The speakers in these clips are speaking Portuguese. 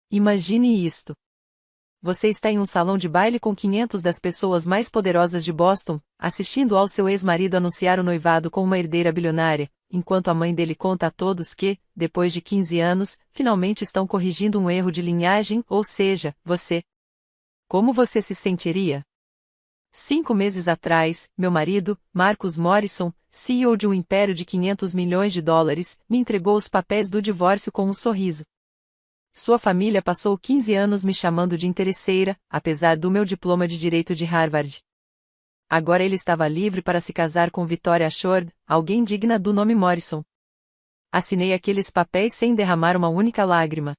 Imagine isto. Você está em um salão de baile com 500 das pessoas mais poderosas de Boston, assistindo ao seu ex-marido anunciar o noivado com uma herdeira bilionária, enquanto a mãe dele conta a todos que, depois de 15 anos, finalmente estão corrigindo um erro de linhagem, ou seja, você. Como você se sentiria? 5 meses atrás, meu marido, Marcus Morrison, CEO de um império de 500 milhões de dólares, me entregou os papéis do divórcio com um sorriso. Sua família passou 15 anos me chamando de interesseira, apesar do meu diploma de direito de Harvard. Agora ele estava livre para se casar com Victoria Ashford, alguém digna do nome Morrison. Assinei aqueles papéis sem derramar uma única lágrima.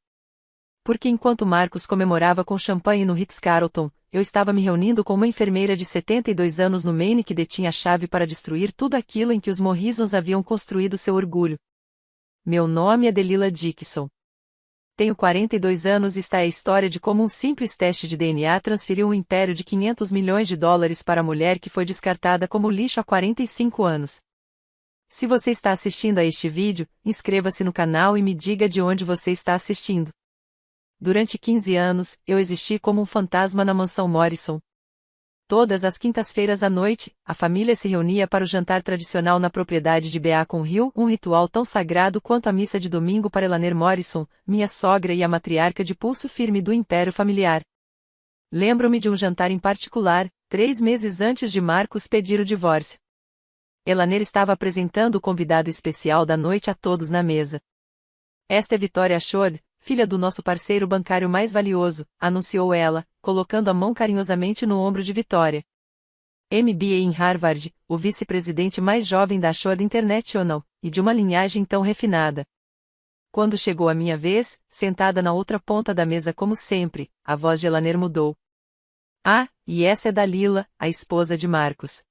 Porque enquanto Marcus comemorava com champanhe no Ritz-Carlton, eu estava me reunindo com uma enfermeira de 72 anos no Maine que detinha a chave para destruir tudo aquilo em que os Morrisons haviam construído seu orgulho. Meu nome é Delilah Dixon. Tenho 42 anos e está a história de como um simples teste de DNA transferiu um império de 500 milhões de dólares para a mulher que foi descartada como lixo há 45 anos. Se você está assistindo a este vídeo, inscreva-se no canal e me diga de onde você está assistindo. Durante 15 anos, eu existi como um fantasma na mansão Morrison. Todas as quintas-feiras à noite, a família se reunia para o jantar tradicional na propriedade de Beacon Hill, um ritual tão sagrado quanto a missa de domingo para Eleanor Morrison, minha sogra e a matriarca de pulso firme do império familiar. Lembro-me de um jantar em particular, 3 meses antes de Marcus pedir o divórcio. Eleanor estava apresentando o convidado especial da noite a todos na mesa. Esta é Victoria Ashford, filha do nosso parceiro bancário mais valioso, anunciou ela, colocando a mão carinhosamente no ombro de Victoria. MBA em Harvard, o vice-presidente mais jovem da Ashford International, e de uma linhagem tão refinada. Quando chegou a minha vez, sentada na outra ponta da mesa como sempre, a voz de Eleanor mudou. Ah, e essa é Delilah, a esposa de Marcus.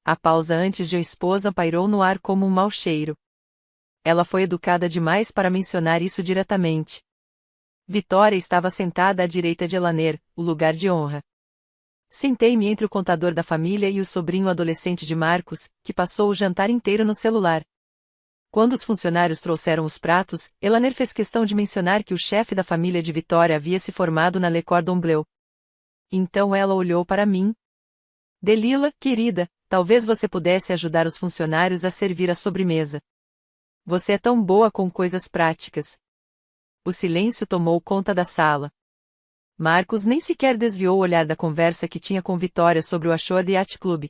A pausa antes de a esposa pairou no ar como um mau cheiro. Ela foi educada demais para mencionar isso diretamente. Victoria estava sentada à direita de Eleanor, o lugar de honra. Sentei-me entre o contador da família e o sobrinho adolescente de Marcus, que passou o jantar inteiro no celular. Quando os funcionários trouxeram os pratos, Eleanor fez questão de mencionar que o chefe da família de Victoria havia se formado na Le Cordon Bleu. Então ela olhou para mim. Delilah, querida, talvez você pudesse ajudar os funcionários a servir a sobremesa. Você é tão boa com coisas práticas. O silêncio tomou conta da sala. Marcus nem sequer desviou o olhar da conversa que tinha com Victoria sobre o Ashford Yacht Club.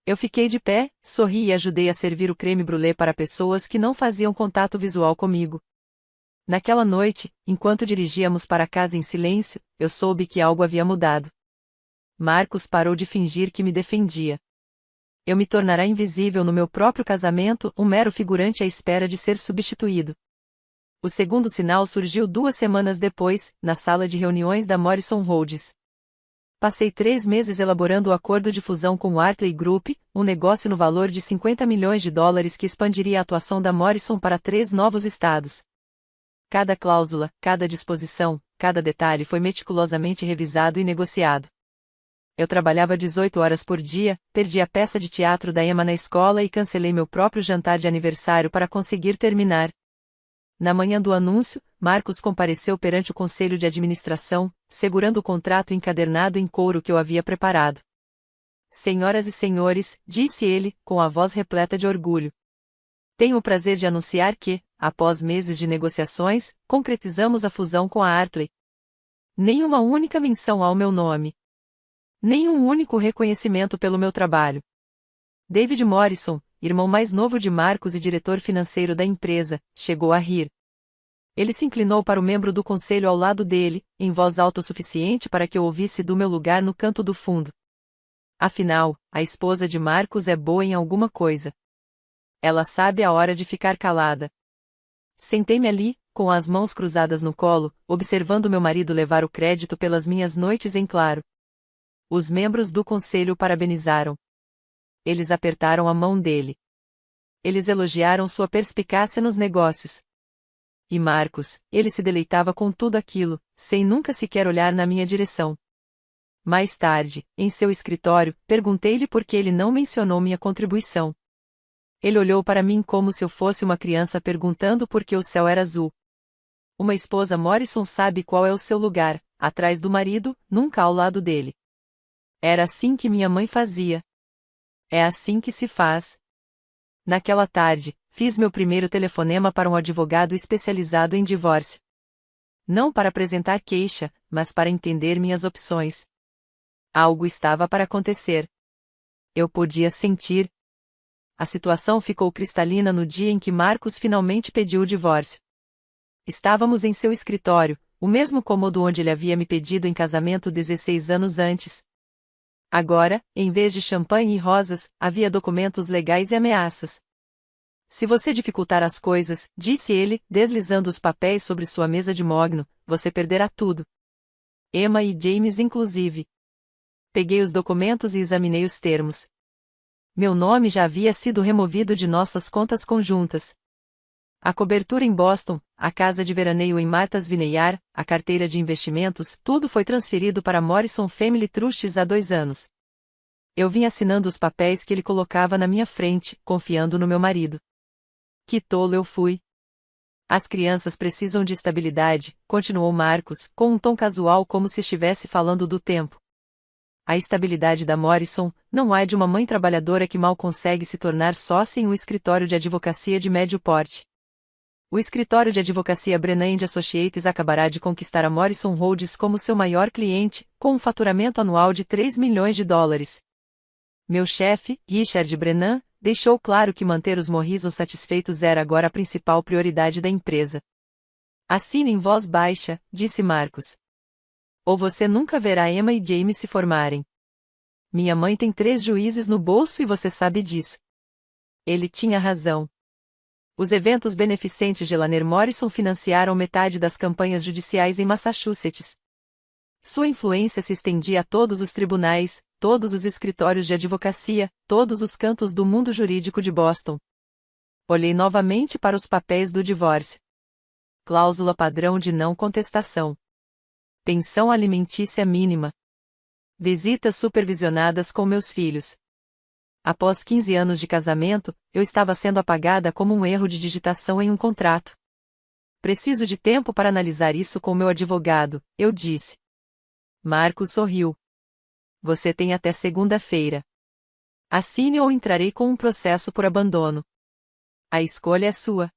Eu fiquei de pé, sorri e ajudei a servir o creme brulee para pessoas que não faziam contato visual comigo. Naquela noite, enquanto dirigíamos para casa em silêncio, eu soube que algo havia mudado. Marcus parou de fingir que me defendia. Eu me tornará invisível no meu próprio casamento, um mero figurante à espera de ser substituído. O segundo sinal surgiu 2 semanas depois, na sala de reuniões da Morrison Holdings. Passei 3 meses elaborando o acordo de fusão com o Hartley Group, um negócio no valor de 50 milhões de dólares que expandiria a atuação da Morrison para 3 novos estados. Cada cláusula, cada disposição, cada detalhe foi meticulosamente revisado e negociado. Eu trabalhava 18 horas por dia, perdi a peça de teatro da Emma na escola e cancelei meu próprio jantar de aniversário para conseguir terminar. Na manhã do anúncio, Marcus compareceu perante o conselho de administração, segurando o contrato encadernado em couro que eu havia preparado. Senhoras e senhores, disse ele, com a voz repleta de orgulho. Tenho o prazer de anunciar que, após meses de negociações, concretizamos a fusão com a Hartley. Nenhuma única menção ao meu nome. Nenhum único reconhecimento pelo meu trabalho. David Morrison, irmão mais novo de Marcus e diretor financeiro da empresa, chegou a rir. Ele se inclinou para o membro do conselho ao lado dele, em voz alta o suficiente para que eu ouvisse do meu lugar no canto do fundo. Afinal, a esposa de Marcus é boa em alguma coisa. Ela sabe a hora de ficar calada. Sentei-me ali, com as mãos cruzadas no colo, observando meu marido levar o crédito pelas minhas noites em claro. Os membros do conselho o parabenizaram. Eles apertaram a mão dele. Eles elogiaram sua perspicácia nos negócios. E Marcus, ele se deleitava com tudo aquilo, sem nunca sequer olhar na minha direção. Mais tarde, em seu escritório, perguntei-lhe por que ele não mencionou minha contribuição. Ele olhou para mim como se eu fosse uma criança perguntando por que o céu era azul. Uma esposa Morrison sabe qual é o seu lugar, atrás do marido, nunca ao lado dele. Era assim que minha mãe fazia. É assim que se faz. Naquela tarde, fiz meu primeiro telefonema para um advogado especializado em divórcio. Não para apresentar queixa, mas para entender minhas opções. Algo estava para acontecer. Eu podia sentir. A situação ficou cristalina no dia em que Marcos finalmente pediu o divórcio. Estávamos em seu escritório, o mesmo cômodo onde ele havia me pedido em casamento 16 anos antes. Agora, em vez de champanhe e rosas, havia documentos legais e ameaças. Se você dificultar as coisas, disse ele, deslizando os papéis sobre sua mesa de mogno, você perderá tudo. Emma e James inclusive. Peguei os documentos e examinei os termos. Meu nome já havia sido removido de nossas contas conjuntas. A cobertura em Boston, a casa de veraneio em Martha's Vineyard, a carteira de investimentos, tudo foi transferido para Morrison Family Trusts há 2 anos. Eu vim assinando os papéis que ele colocava na minha frente, confiando no meu marido. Que tolo eu fui. As crianças precisam de estabilidade, continuou Marcos, com um tom casual como se estivesse falando do tempo. A estabilidade da Morrison não é de uma mãe trabalhadora que mal consegue se tornar sócia em um escritório de advocacia de médio porte. O escritório de advocacia Brennan & Associates acabará de conquistar a Morrison Holdings como seu maior cliente, com um faturamento anual de 3 milhões de dólares. Meu chefe, Richard Brennan, deixou claro que manter os Morrison satisfeitos era agora a principal prioridade da empresa. Assine em voz baixa, disse Marcos. Ou você nunca verá Emma e James se formarem. Minha mãe tem 3 juízes no bolso e você sabe disso. Ele tinha razão. Os eventos beneficentes de Lanier Morrison financiaram metade das campanhas judiciais em Massachusetts. Sua influência se estendia a todos os tribunais, todos os escritórios de advocacia, todos os cantos do mundo jurídico de Boston. Olhei novamente para os papéis do divórcio. Cláusula padrão de não contestação. Pensão alimentícia mínima. Visitas supervisionadas com meus filhos. Após 15 anos de casamento, eu estava sendo apagada como um erro de digitação em um contrato. Preciso de tempo para analisar isso com meu advogado, eu disse. Marcos sorriu. Você tem até segunda-feira. Assine ou entrarei com um processo por abandono. A escolha é sua.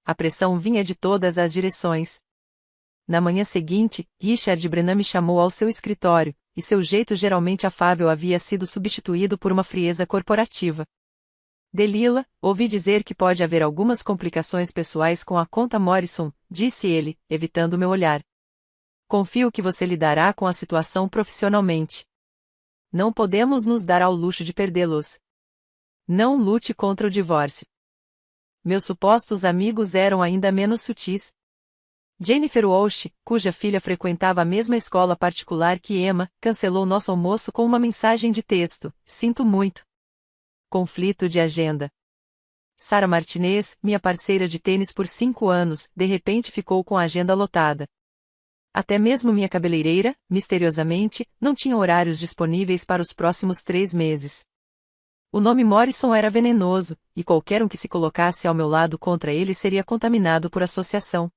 A pressão vinha de todas as direções. Na manhã seguinte, Richard Brennan me chamou ao seu escritório, e seu jeito geralmente afável havia sido substituído por uma frieza corporativa. Delila, ouvi dizer que pode haver algumas complicações pessoais com a conta Morrison, disse ele, evitando meu olhar. Confio que você lidará com a situação profissionalmente. Não podemos nos dar ao luxo de perdê-los. Não lute contra o divórcio. Meus supostos amigos eram ainda menos sutis. Jennifer Walsh, cuja filha frequentava a mesma escola particular que Emma, cancelou nosso almoço com uma mensagem de texto: sinto muito. Conflito de agenda. Sarah Martinez, minha parceira de tênis por 5 anos, de repente ficou com a agenda lotada. Até mesmo minha cabeleireira, misteriosamente, não tinha horários disponíveis para os próximos 3 meses. O nome Morrison era venenoso, e qualquer um que se colocasse ao meu lado contra ele seria contaminado por associação.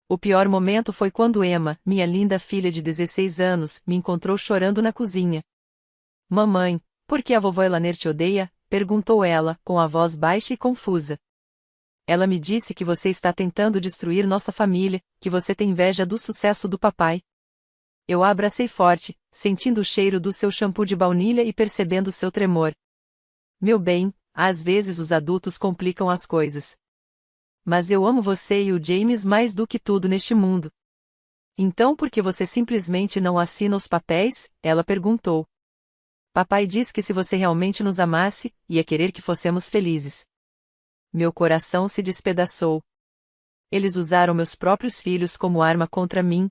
O pior momento foi quando Emma, minha linda filha de 16 anos, me encontrou chorando na cozinha. Mamãe, por que a vovó Elaner te odeia? Perguntou ela, com a voz baixa e confusa. Ela me disse que você está tentando destruir nossa família, que você tem inveja do sucesso do papai. Eu a abracei forte, sentindo o cheiro do seu shampoo de baunilha e percebendo seu tremor. Meu bem, às vezes os adultos complicam as coisas. Mas eu amo você e o James mais do que tudo neste mundo. Então por que você simplesmente não assina os papéis? Ela perguntou. Papai disse que se você realmente nos amasse, ia querer que fossemos felizes. Meu coração se despedaçou. Eles usaram meus próprios filhos como arma contra mim.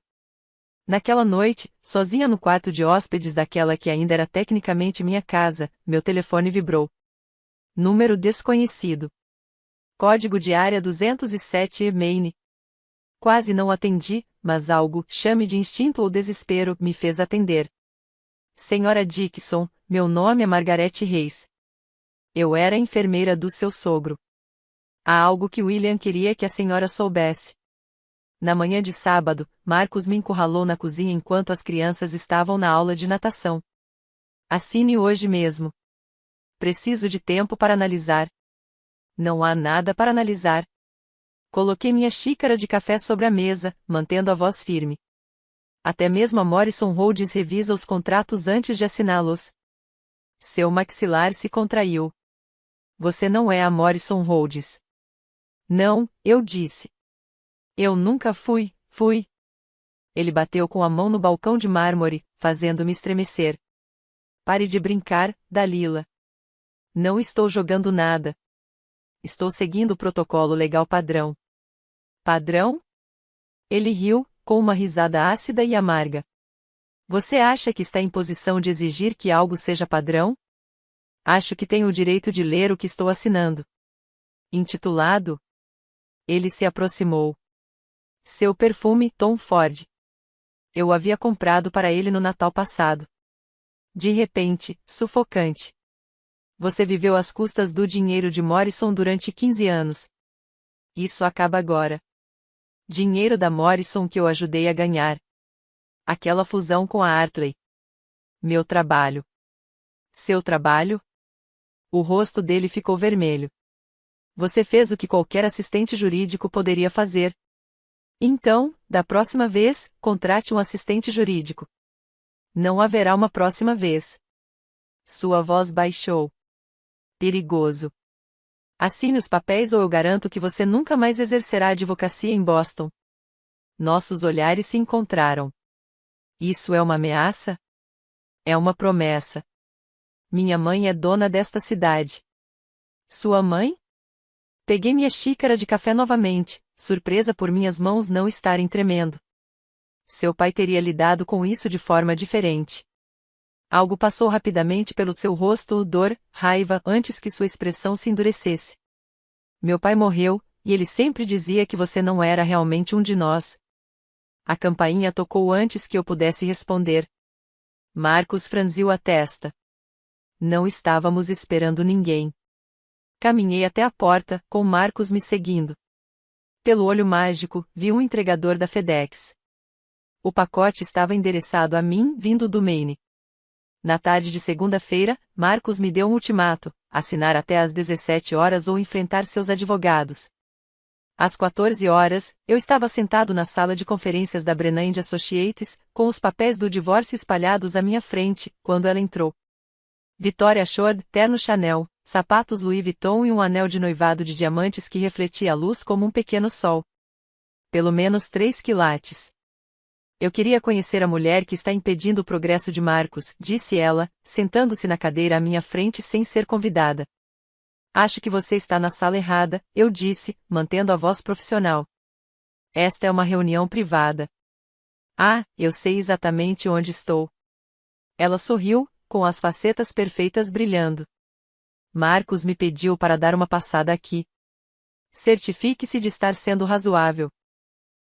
Naquela noite, sozinha no quarto de hóspedes daquela que ainda era tecnicamente minha casa, meu telefone vibrou. Número desconhecido. Código de área 207 Maine. Quase não atendi, mas algo, chame de instinto ou desespero, me fez atender. Senhora Dixon, meu nome é Margarete Reis. Eu era a enfermeira do seu sogro. Há algo que William queria que a senhora soubesse. Na manhã de sábado, Marcos me encurralou na cozinha enquanto as crianças estavam na aula de natação. Assine hoje mesmo. Preciso de tempo para analisar. Não há nada para analisar. Coloquei minha xícara de café sobre a mesa, mantendo a voz firme. Até mesmo a Morrison Holdings revisa os contratos antes de assiná-los. Seu maxilar se contraiu. Você não é a Morrison Holdings. Não, eu disse. Eu nunca fui. Ele bateu com a mão no balcão de mármore, fazendo-me estremecer. Pare de brincar, Dalila. Não estou jogando nada. Estou seguindo o protocolo legal padrão. Padrão? Ele riu, com uma risada ácida e amarga. Você acha que está em posição de exigir que algo seja padrão? Acho que tenho o direito de ler o que estou assinando. Intitulado? Ele se aproximou. Seu perfume, Tom Ford. Eu o havia comprado para ele no Natal passado. De repente, sufocante. Você viveu às custas do dinheiro de Morrison durante 15 anos. Isso acaba agora. Dinheiro da Morrison que eu ajudei a ganhar. Aquela fusão com a Hartley. Meu trabalho. Seu trabalho? O rosto dele ficou vermelho. Você fez o que qualquer assistente jurídico poderia fazer. Então, da próxima vez, contrate um assistente jurídico. Não haverá uma próxima vez. Sua voz baixou. Perigoso. Assine os papéis ou eu garanto que você nunca mais exercerá advocacia em Boston. Nossos olhares se encontraram. Isso é uma ameaça? É uma promessa. Minha mãe é dona desta cidade. Sua mãe? Peguei minha xícara de café novamente, surpresa por minhas mãos não estarem tremendo. Seu pai teria lidado com isso de forma diferente. Algo passou rapidamente pelo seu rosto, dor, raiva, antes que sua expressão se endurecesse. Meu pai morreu, e ele sempre dizia que você não era realmente um de nós. A campainha tocou antes que eu pudesse responder. Marcos franziu a testa. Não estávamos esperando ninguém. Caminhei até a porta, com Marcos me seguindo. Pelo olho mágico, vi um entregador da FedEx. O pacote estava endereçado a mim, vindo do Maine. Na tarde de segunda-feira, Marcos me deu um ultimato: assinar até às 17 horas ou enfrentar seus advogados. Às 14 horas, eu estava sentado na sala de conferências da Brennan Associates, com os papéis do divórcio espalhados à minha frente, quando ela entrou. Victoria Shore, terno Chanel, sapatos Louis Vuitton e um anel de noivado de diamantes que refletia a luz como um pequeno sol. Pelo menos 3 quilates. Eu queria conhecer a mulher que está impedindo o progresso de Marcos, disse ela, sentando-se na cadeira à minha frente sem ser convidada. Acho que você está na sala errada, eu disse, mantendo a voz profissional. Esta é uma reunião privada. Ah, eu sei exatamente onde estou. Ela sorriu, com as facetas perfeitas brilhando. Marcos me pediu para dar uma passada aqui. Certifique-se de estar sendo razoável.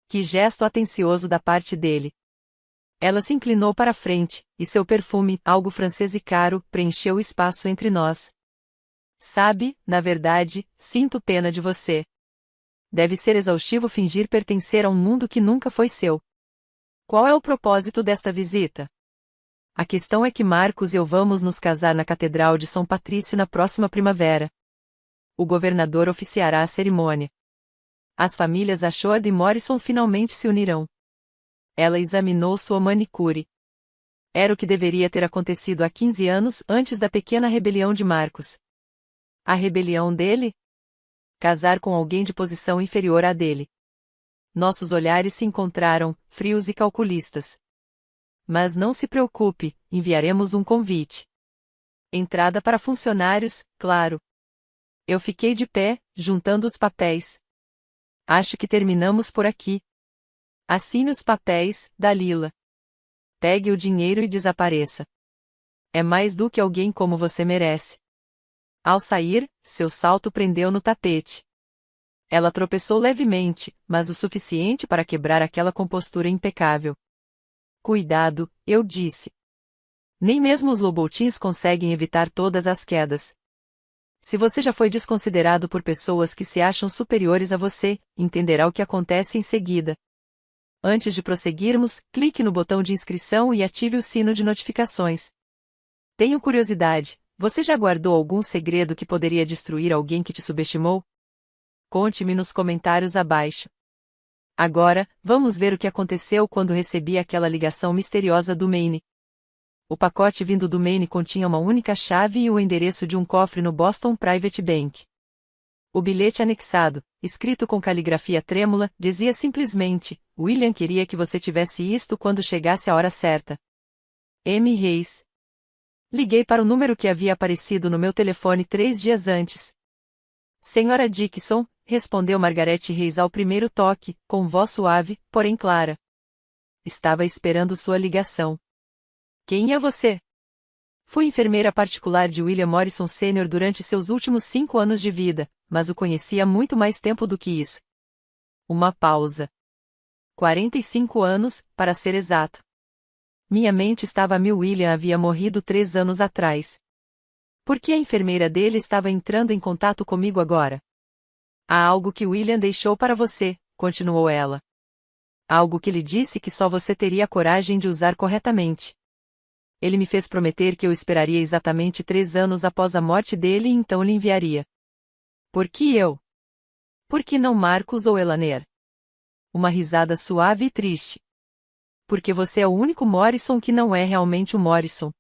Que gesto atencioso da parte dele. Ela se inclinou para a frente, e seu perfume, algo francês e caro, preencheu o espaço entre nós. Sabe, na verdade, sinto pena de você. Deve ser exaustivo fingir pertencer a um mundo que nunca foi seu. Qual é o propósito desta visita? A questão é que Marcos e eu vamos nos casar na Catedral de São Patrício na próxima primavera. O governador oficiará a cerimônia. As famílias Ashford e Morrison finalmente se unirão. Ela examinou sua manicure. Era o que deveria ter acontecido há 15 anos antes da pequena rebelião de Marcos. A rebelião dele? Casar com alguém de posição inferior à dele. Nossos olhares se encontraram, frios e calculistas. Mas não se preocupe, enviaremos um convite. Entrada para funcionários, claro. Eu fiquei de pé, juntando os papéis. Acho que terminamos por aqui. Assine os papéis, Dalila. Pegue o dinheiro e desapareça. É mais do que alguém como você merece. Ao sair, seu salto prendeu no tapete. Ela tropeçou levemente, mas o suficiente para quebrar aquela compostura impecável. Cuidado, eu disse. Nem mesmo os Louboutins conseguem evitar todas as quedas. Se você já foi desconsiderado por pessoas que se acham superiores a você, entenderá o que acontece em seguida. Antes de prosseguirmos, clique no botão de inscrição e ative o sino de notificações. Tenho curiosidade, você já guardou algum segredo que poderia destruir alguém que te subestimou? Conte-me nos comentários abaixo. Agora, vamos ver o que aconteceu quando recebi aquela ligação misteriosa do Maine. O pacote vindo do Maine continha uma única chave e o endereço de um cofre no Boston Private Bank. O bilhete anexado, escrito com caligrafia trêmula, dizia simplesmente: William queria que você tivesse isto quando chegasse a hora certa. M. Reis. Liguei para o número que havia aparecido no meu telefone 3 dias antes. Senhora Dickinson, respondeu Margaret Reis ao primeiro toque, com voz suave, porém clara. Estava esperando sua ligação. Quem é você? Fui enfermeira particular de William Morrison Sr. durante seus últimos 5 anos de vida, mas o conheci há muito mais tempo do que isso. Uma pausa. 45 anos, para ser exato. Minha mente estava a mil. William havia morrido 3 anos atrás. Por que a enfermeira dele estava entrando em contato comigo agora? Há algo que William deixou para você, continuou ela. Algo que lhe disse que só você teria coragem de usar corretamente. Ele me fez prometer que eu esperaria exatamente 3 anos após a morte dele e então lhe enviaria. Por que eu? Por que não Marcus ou Elaner? Uma risada suave e triste. Porque você é o único Morrison que não é realmente o Morrison.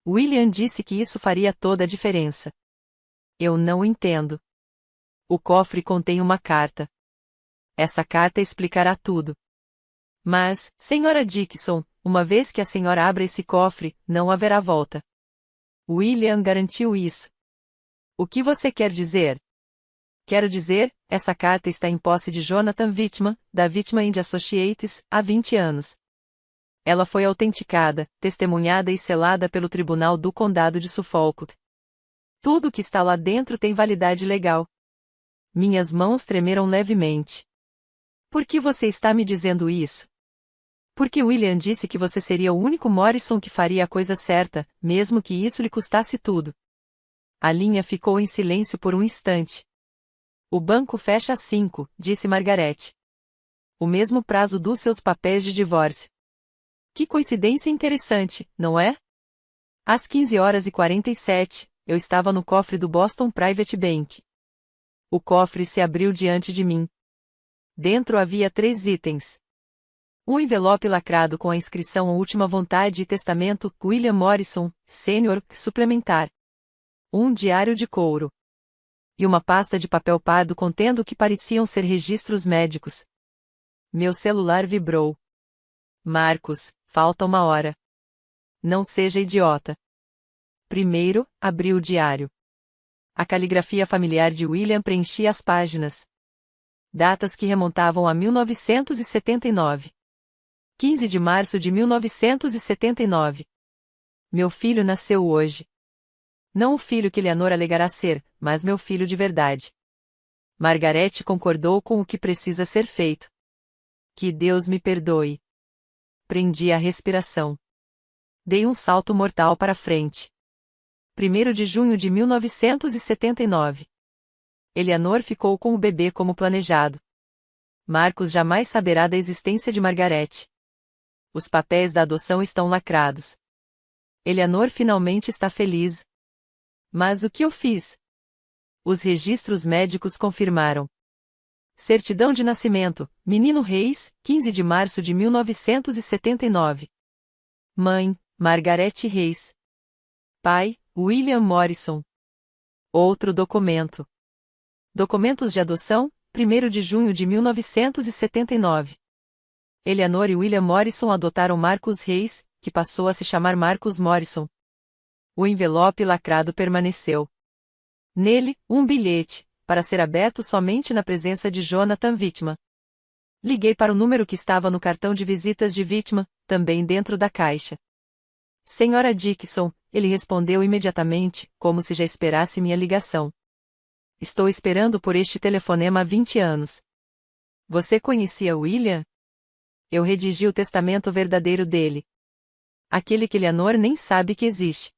William disse que isso faria toda a diferença. Eu não entendo. O cofre contém uma carta. Essa carta explicará tudo. Mas, Senhora Dickinson, uma vez que a senhora abra esse cofre, não haverá volta. William garantiu isso. O que você quer dizer? Quero dizer, essa carta está em posse de Jonathan Whitman, da Whitman & Associates, há 20 anos. Ela foi autenticada, testemunhada e selada pelo Tribunal do Condado de Suffolk. Tudo o que está lá dentro tem validade legal. Minhas mãos tremeram levemente. Por que você está me dizendo isso? Porque William disse que você seria o único Morrison que faria a coisa certa, mesmo que isso lhe custasse tudo. A linha ficou em silêncio por um instante. O banco fecha às 5, disse Margaret. O mesmo prazo dos seus papéis de divórcio. Que coincidência interessante, não é? Às 15h47, eu estava no cofre do Boston Private Bank. O cofre se abriu diante de mim. Dentro havia 3 itens. Um envelope lacrado com a inscrição Última Vontade e Testamento, William Morrison, Sr., suplementar. Um diário de couro. E uma pasta de papel pardo contendo o que pareciam ser registros médicos. Meu celular vibrou. Marcos, falta 1 hora. Não seja idiota. Primeiro, abri o diário. A caligrafia familiar de William preenchia as páginas. Datas que remontavam a 1979. 15 de março de 1979. Meu filho nasceu hoje. Não o filho que Eleanor alegará ser, mas meu filho de verdade. Margaret concordou com o que precisa ser feito. Que Deus me perdoe. Prendi a respiração. Dei um salto mortal para frente. 1º de junho de 1979. Eleanor ficou com o bebê como planejado. Marcos jamais saberá da existência de Margaret. Os papéis da adoção estão lacrados. Eleanor finalmente está feliz. Mas o que eu fiz? Os registros médicos confirmaram. Certidão de nascimento, Menino Reis, 15 de março de 1979. Mãe, Margaret Reis. Pai, William Morrison. Outro documento. Documentos de adoção, 1º de junho de 1979. Eleanor e William Morrison adotaram Marcus Reis, que passou a se chamar Marcus Morrison. O envelope lacrado permaneceu. Nele, um bilhete, para ser aberto somente na presença de Jonathan Whitman. Liguei para o número que estava no cartão de visitas de Whitman, também dentro da caixa. Senhora Dickinson, ele respondeu imediatamente, como se já esperasse minha ligação. Estou esperando por este telefonema há 20 anos. Você conhecia William? Eu redigi o testamento verdadeiro dele. Aquele que Eleanor nem sabe que existe.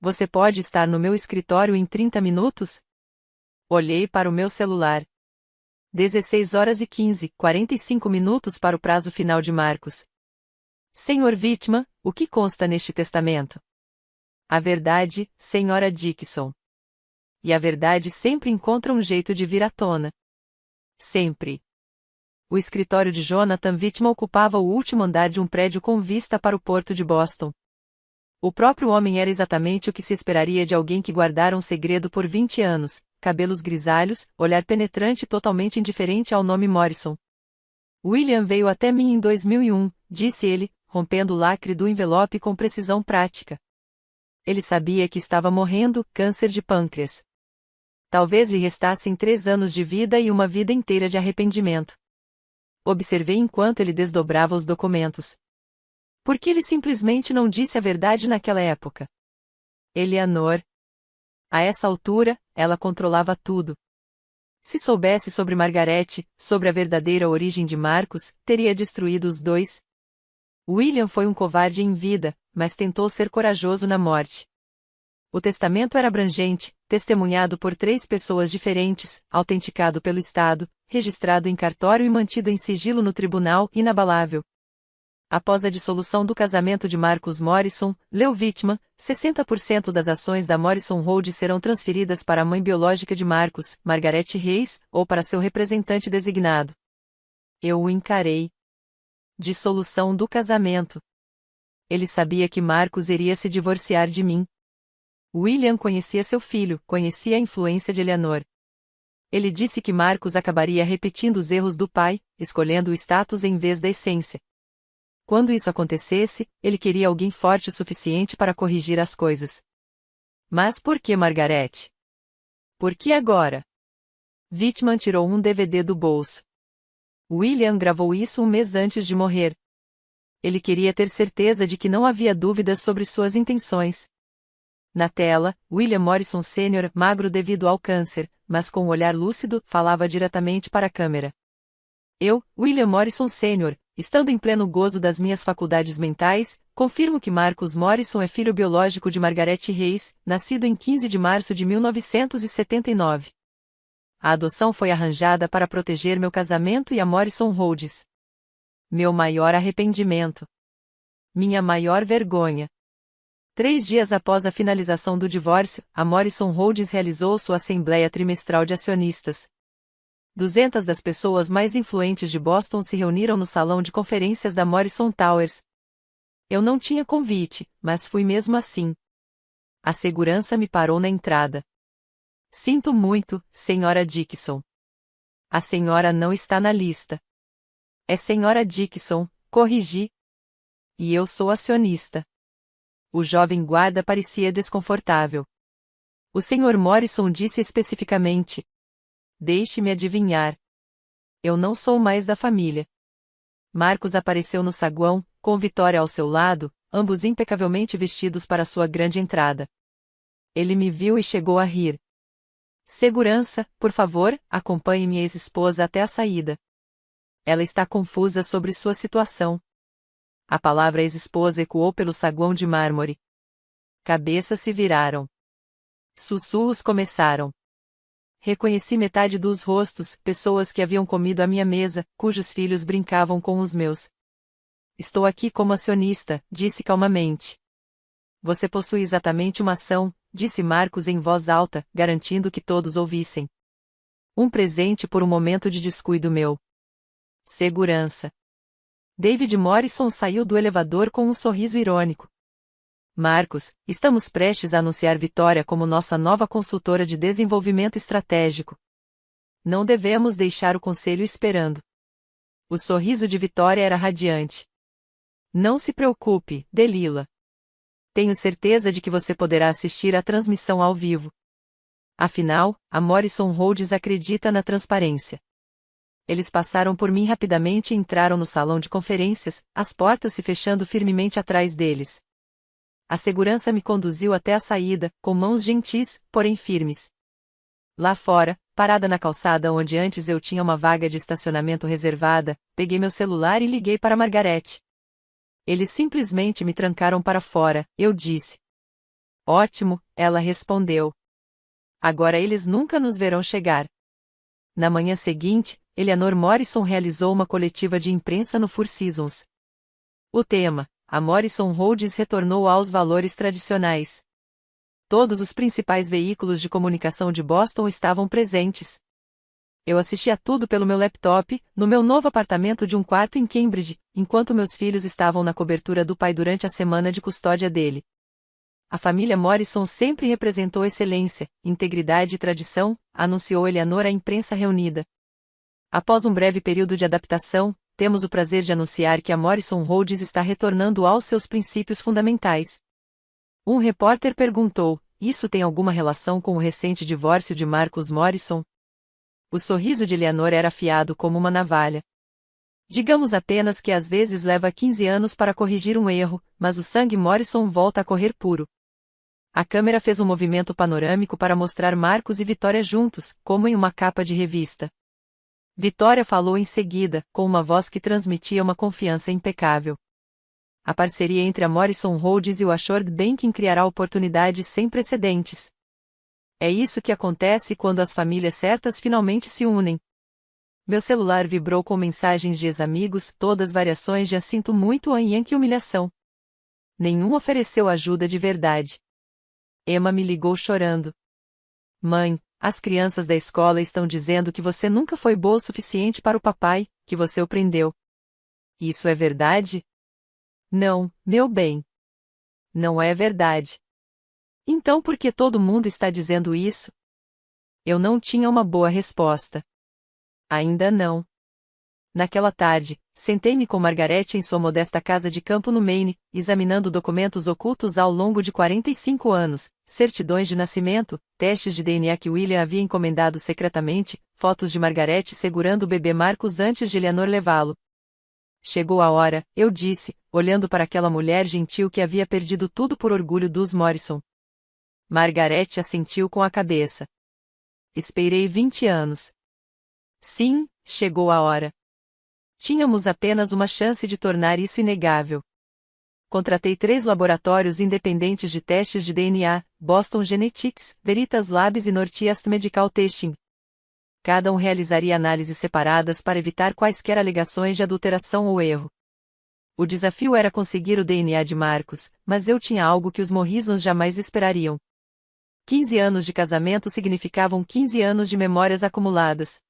Você pode estar no meu escritório em 30 minutos? Olhei para o meu celular. 16h15:45 para o prazo final de Marcos. Sr. Whitman, o que consta neste testamento? A verdade, Sra. Dixon. E a verdade sempre encontra um jeito de vir à tona. Sempre. O escritório de Jonathan Whitman ocupava o último andar de um prédio com vista para o porto de Boston. O próprio homem era exatamente o que se esperaria de alguém que guardara um segredo por 20 anos, cabelos grisalhos, olhar penetrante e totalmente indiferente ao nome Morrison. William veio até mim em 2001, disse ele, rompendo o lacre do envelope com precisão prática. Ele sabia que estava morrendo, câncer de pâncreas. Talvez lhe restassem 3 anos de vida e uma vida inteira de arrependimento. Observei enquanto ele desdobrava os documentos. Por que ele simplesmente não disse a verdade naquela época? Eleanor. A essa altura, ela controlava tudo. Se soubesse sobre Margaret, sobre a verdadeira origem de Marcos, teria destruído os dois. William foi um covarde em vida, mas tentou ser corajoso na morte. O testamento era abrangente, testemunhado por 3 pessoas diferentes, autenticado pelo Estado, registrado em cartório e mantido em sigilo no tribunal, inabalável. Após a dissolução do casamento de Marcus Morrison, Leo Whitman, 60% das ações da Morrison Holdings serão transferidas para a mãe biológica de Marcus, Margaret Reis, ou para seu representante designado. Eu o encarei. Dissolução do casamento. Ele sabia que Marcus iria se divorciar de mim. William conhecia seu filho, conhecia a influência de Eleanor. Ele disse que Marcus acabaria repetindo os erros do pai, escolhendo o status em vez da essência. Quando isso acontecesse, ele queria alguém forte o suficiente para corrigir as coisas. Mas por que Margaret? Por que agora? Whitman tirou um DVD do bolso. William gravou isso um mês antes de morrer. Ele queria ter certeza de que não havia dúvidas sobre suas intenções. Na tela, William Morrison Sr., magro devido ao câncer, mas com um olhar lúcido, falava diretamente para a câmera. Eu, William Morrison Sr., estando em pleno gozo das minhas faculdades mentais, confirmo que Marcus Morrison é filho biológico de Margaret Reis, nascido em 15 de março de 1979. A adoção foi arranjada para proteger meu casamento e a Morrison Holdings. Meu maior arrependimento. Minha maior vergonha. 3 dias após a finalização do divórcio, a Morrison Holdings realizou sua assembleia trimestral de acionistas. 200 das pessoas mais influentes de Boston se reuniram no salão de conferências da Morrison Towers. Eu não tinha convite, mas fui mesmo assim. A segurança me parou na entrada. Sinto muito, Sra. Dixon. A senhora não está na lista. É Sra. Dixon, corrigi. E eu sou acionista. O jovem guarda parecia desconfortável. O Sr. Morrison disse especificamente: deixe-me adivinhar. Eu não sou mais da família. Marcos apareceu no saguão, com Vitória ao seu lado, ambos impecavelmente vestidos para sua grande entrada. Ele me viu e chegou a rir. Segurança, por favor, acompanhe minha ex-esposa até a saída. Ela está confusa sobre sua situação. A palavra ex-esposa ecoou pelo saguão de mármore. Cabeças se viraram. Sussurros começaram. Reconheci metade dos rostos, pessoas que haviam comido à minha mesa, cujos filhos brincavam com os meus. Estou aqui como acionista, disse calmamente. Você possui exatamente uma ação, disse Marcos em voz alta, garantindo que todos ouvissem. Um presente por um momento de descuido meu. Segurança. David Morrison saiu do elevador com um sorriso irônico. Marcos, estamos prestes a anunciar Vitória como nossa nova consultora de desenvolvimento estratégico. Não devemos deixar o conselho esperando. O sorriso de Vitória era radiante. Não se preocupe, Delila. Tenho certeza de que você poderá assistir à transmissão ao vivo. Afinal, a Morrison Holdings acredita na transparência. Eles passaram por mim rapidamente e entraram no salão de conferências, as portas se fechando firmemente atrás deles. A segurança me conduziu até a saída, com mãos gentis, porém firmes. Lá fora, parada na calçada onde antes eu tinha uma vaga de estacionamento reservada, peguei meu celular e liguei para Margaret. Eles simplesmente me trancaram para fora, eu disse. Ótimo, ela respondeu. Agora eles nunca nos verão chegar. Na manhã seguinte, Eleanor Morrison realizou uma coletiva de imprensa no Four Seasons. O tema: a Morrison Holdings retornou aos valores tradicionais. Todos os principais veículos de comunicação de Boston estavam presentes. Eu assistia tudo pelo meu laptop, no meu novo apartamento de um quarto em Cambridge, enquanto meus filhos estavam na cobertura do pai durante a semana de custódia dele. A família Morrison sempre representou excelência, integridade e tradição, anunciou Eleanor à imprensa reunida. Após um breve período de adaptação, temos o prazer de anunciar que a Morrison Holdings está retornando aos seus princípios fundamentais. Um repórter perguntou: isso tem alguma relação com o recente divórcio de Marcus Morrison? O sorriso de Eleanor era afiado como uma navalha. Digamos apenas que às vezes leva 15 anos para corrigir um erro, mas o sangue Morrison volta a correr puro. A câmera fez um movimento panorâmico para mostrar Marcus e Victoria juntos, como em uma capa de revista. Victoria falou em seguida, com uma voz que transmitia uma confiança impecável. A parceria entre a Morrison Holdings e o Assured Banking criará oportunidades sem precedentes. É isso que acontece quando as famílias certas finalmente se unem. Meu celular vibrou com mensagens de ex-amigos, todas variações de sinto muito e que humilhação. Nenhum ofereceu ajuda de verdade. Emma me ligou chorando. Mãe, as crianças da escola estão dizendo que você nunca foi boa o suficiente para o papai, que você o prendeu. Isso é verdade? Não, meu bem. Não é verdade. Então por que todo mundo está dizendo isso? Eu não tinha uma boa resposta. Ainda não. Naquela tarde, sentei-me com Margaret em sua modesta casa de campo no Maine, examinando documentos ocultos ao longo de 45 anos, certidões de nascimento, testes de DNA que William havia encomendado secretamente, fotos de Margaret segurando o bebê Marcus antes de Eleanor levá-lo. Chegou a hora, eu disse, olhando para aquela mulher gentil que havia perdido tudo por orgulho dos Morrison. Margaret assentiu com a cabeça. Esperei 20 anos. Sim, chegou a hora. Tínhamos apenas uma chance de tornar isso inegável. Contratei 3 laboratórios independentes de testes de DNA, Boston Genetics, Veritas Labs e Northeast Medical Testing. Cada um realizaria análises separadas para evitar quaisquer alegações de adulteração ou erro. O desafio era conseguir o DNA de Marcus, mas eu tinha algo que os Morrisons jamais esperariam. 15 anos de casamento significavam 15 anos de memórias acumuladas.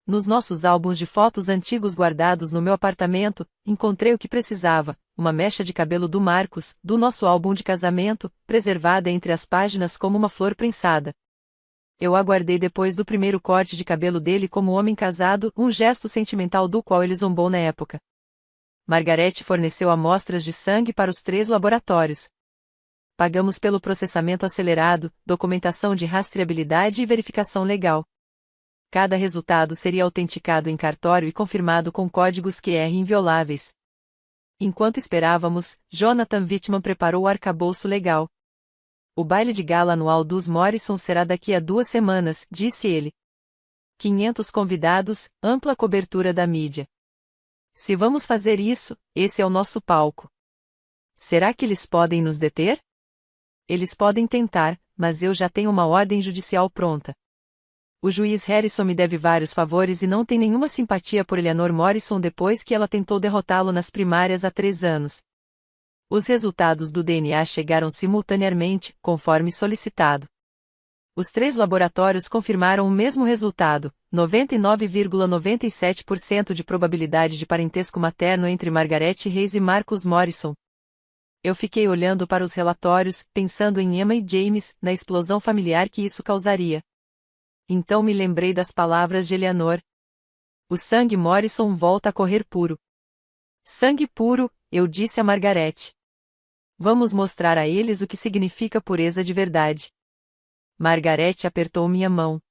Nos nossos álbuns de fotos antigos guardados no meu apartamento, encontrei o que precisava, uma mecha de cabelo do Marcus, do nosso álbum de casamento, preservada entre as páginas como uma flor prensada. Eu aguardei depois do primeiro corte de cabelo dele como homem casado, um gesto sentimental do qual ele zombou na época. Margaret forneceu amostras de sangue para os 3 laboratórios. Pagamos pelo processamento acelerado, documentação de rastreabilidade e verificação legal. Cada resultado seria autenticado em cartório e confirmado com códigos QR invioláveis. Enquanto esperávamos, Jonathan Wittmann preparou o arcabouço legal. O baile de gala anual dos Morrison será daqui a 2 semanas, disse ele. 500 convidados, ampla cobertura da mídia. Se vamos fazer isso, esse é o nosso palco. Será que eles podem nos deter? Eles podem tentar, mas eu já tenho uma ordem judicial pronta. O juiz Harrison me deve vários favores e não tem nenhuma simpatia por Eleanor Morrison depois que ela tentou derrotá-lo nas primárias há 3 anos. Os resultados do DNA chegaram simultaneamente, conforme solicitado. Os 3 laboratórios confirmaram o mesmo resultado, 99,97% de probabilidade de parentesco materno entre Margaret Hayes e Marcus Morrison. Eu fiquei olhando para os relatórios, pensando em Emma e James, na explosão familiar que isso causaria. Então me lembrei das palavras de Eleanor. O sangue Morrison volta a correr puro. Sangue puro, eu disse a Margaret. Vamos mostrar a eles o que significa pureza de verdade. Margaret apertou minha mão.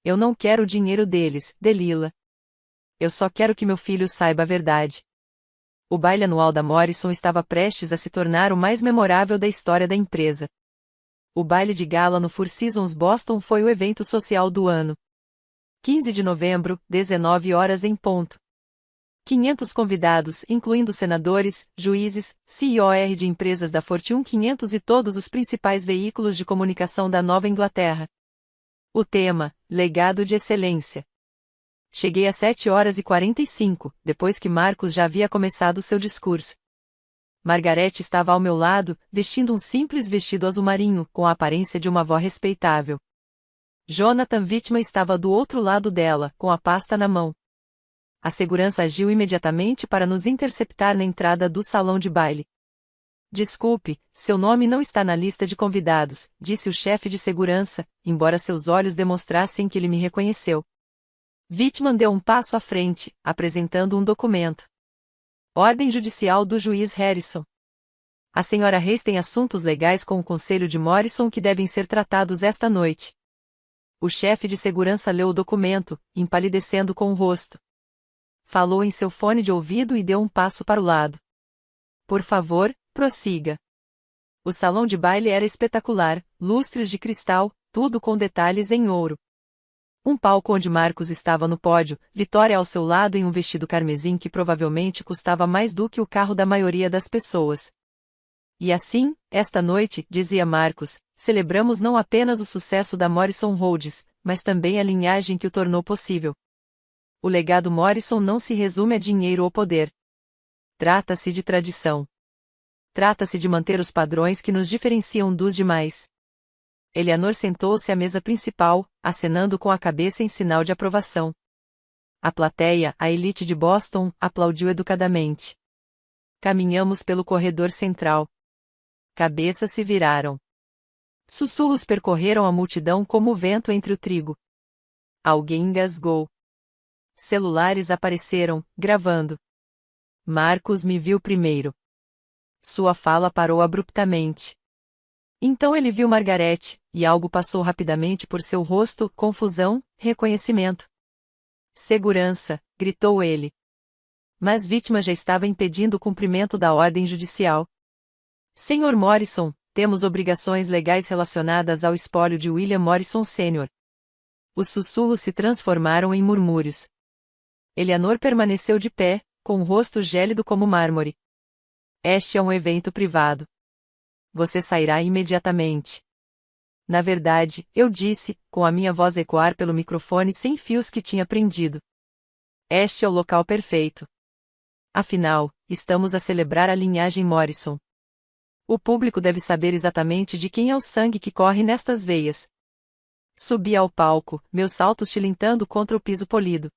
Eu não quero o dinheiro deles, Delilah. Eu só quero que meu filho saiba a verdade. O baile anual da Morrison estava prestes a se tornar o mais memorável da história da empresa. O baile de gala no Four Seasons Boston foi o evento social do ano. 15 de novembro, 19 horas em ponto. 500 convidados, incluindo senadores, juízes, CEOs de empresas da Fortune 500 e todos os principais veículos de comunicação da Nova Inglaterra. O tema: Legado de excelência. Cheguei às 7h45, depois que Marcos já havia começado seu discurso. Margarete estava ao meu lado, vestindo um simples vestido azul marinho, com a aparência de uma avó respeitável. Jonathan Whitman estava do outro lado dela, com a pasta na mão. A segurança agiu imediatamente para nos interceptar na entrada do salão de baile. Desculpe, seu nome não está na lista de convidados, disse o chefe de segurança, embora seus olhos demonstrassem que ele me reconheceu. Whitman deu um passo à frente, apresentando um documento. Ordem judicial do juiz Harrison. A senhora Reis tem assuntos legais com o conselho de Morrison que devem ser tratados esta noite. O chefe de segurança leu o documento, empalidecendo com o rosto. Falou em seu fone de ouvido e deu um passo para o lado. Por favor, prossiga. O salão de baile era espetacular, lustres de cristal, tudo com detalhes em ouro. Um palco onde Marcos estava no pódio, Vitória ao seu lado em um vestido carmesim que provavelmente custava mais do que o carro da maioria das pessoas. E assim, esta noite, dizia Marcos, celebramos não apenas o sucesso da Morrison Holdings, mas também a linhagem que o tornou possível. O legado Morrison não se resume a dinheiro ou poder. Trata-se de tradição. Trata-se de manter os padrões que nos diferenciam dos demais. Eleanor sentou-se à mesa principal, acenando com a cabeça em sinal de aprovação. A plateia, a elite de Boston, aplaudiu educadamente. Caminhamos pelo corredor central. Cabeças se viraram. Sussurros percorreram a multidão como o vento entre o trigo. Alguém engasgou. Celulares apareceram, gravando. Marcos me viu primeiro. Sua fala parou abruptamente. Então ele viu Margarete, e algo passou rapidamente por seu rosto, confusão, reconhecimento. Segurança, gritou ele. Mas Whitman já estava impedindo o cumprimento da ordem judicial. Senhor Morrison, temos obrigações legais relacionadas ao espólio de William Morrison Sr. Os sussurros se transformaram em murmúrios. Eleanor permaneceu de pé, com o rosto gélido como mármore. Este é um evento privado. Você sairá imediatamente. Na verdade, eu disse, com a minha voz ecoar pelo microfone sem fios que tinha prendido. Este é o local perfeito. Afinal, estamos a celebrar a linhagem Morrison. O público deve saber exatamente de quem é o sangue que corre nestas veias. Subi ao palco, meus saltos tilintando contra o piso polido.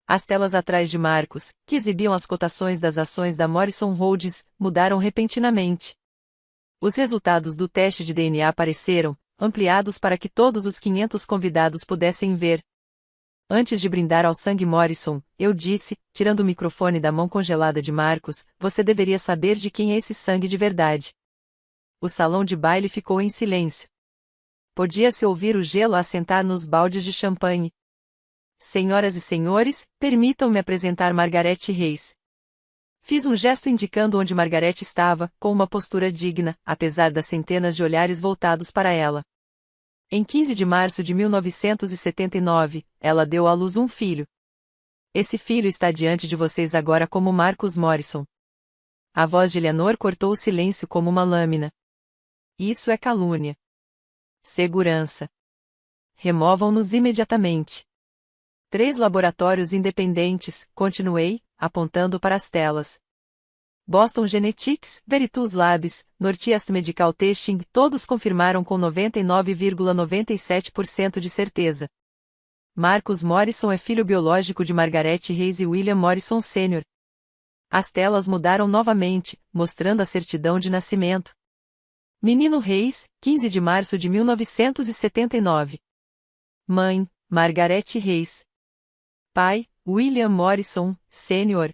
As telas atrás de Marcos, que exibiam as cotações das ações da Morrison Holdings, mudaram repentinamente. Os resultados do teste de DNA apareceram, ampliados para que todos os 500 convidados pudessem ver. Antes de brindar ao sangue Morrison, eu disse, tirando o microfone da mão congelada de Marcos, você deveria saber de quem é esse sangue de verdade. O salão de baile ficou em silêncio. Podia-se ouvir o gelo assentar nos baldes de champanhe. Senhoras e senhores, permitam-me apresentar Margarete Reis. Fiz um gesto indicando onde Margarete estava, com uma postura digna, apesar das centenas de olhares voltados para ela. Em 15 de março de 1979, ela deu à luz um filho. Esse filho está diante de vocês agora como Marcus Morrison. A voz de Eleanor cortou o silêncio como uma lâmina. Isso é calúnia. Segurança. Removam-nos imediatamente. 3 laboratórios independentes, continuei, apontando para as telas. Boston Genetics, Veritus Labs, Northeast Medical Testing, todos confirmaram com 99,97% de certeza. Marcus Morrison é filho biológico de Margarete Reis e William Morrison Sr. As telas mudaram novamente, mostrando a certidão de nascimento. Menino Reis, 15 de março de 1979. Mãe, Margarete Reis. Pai, William Morrison, Sr.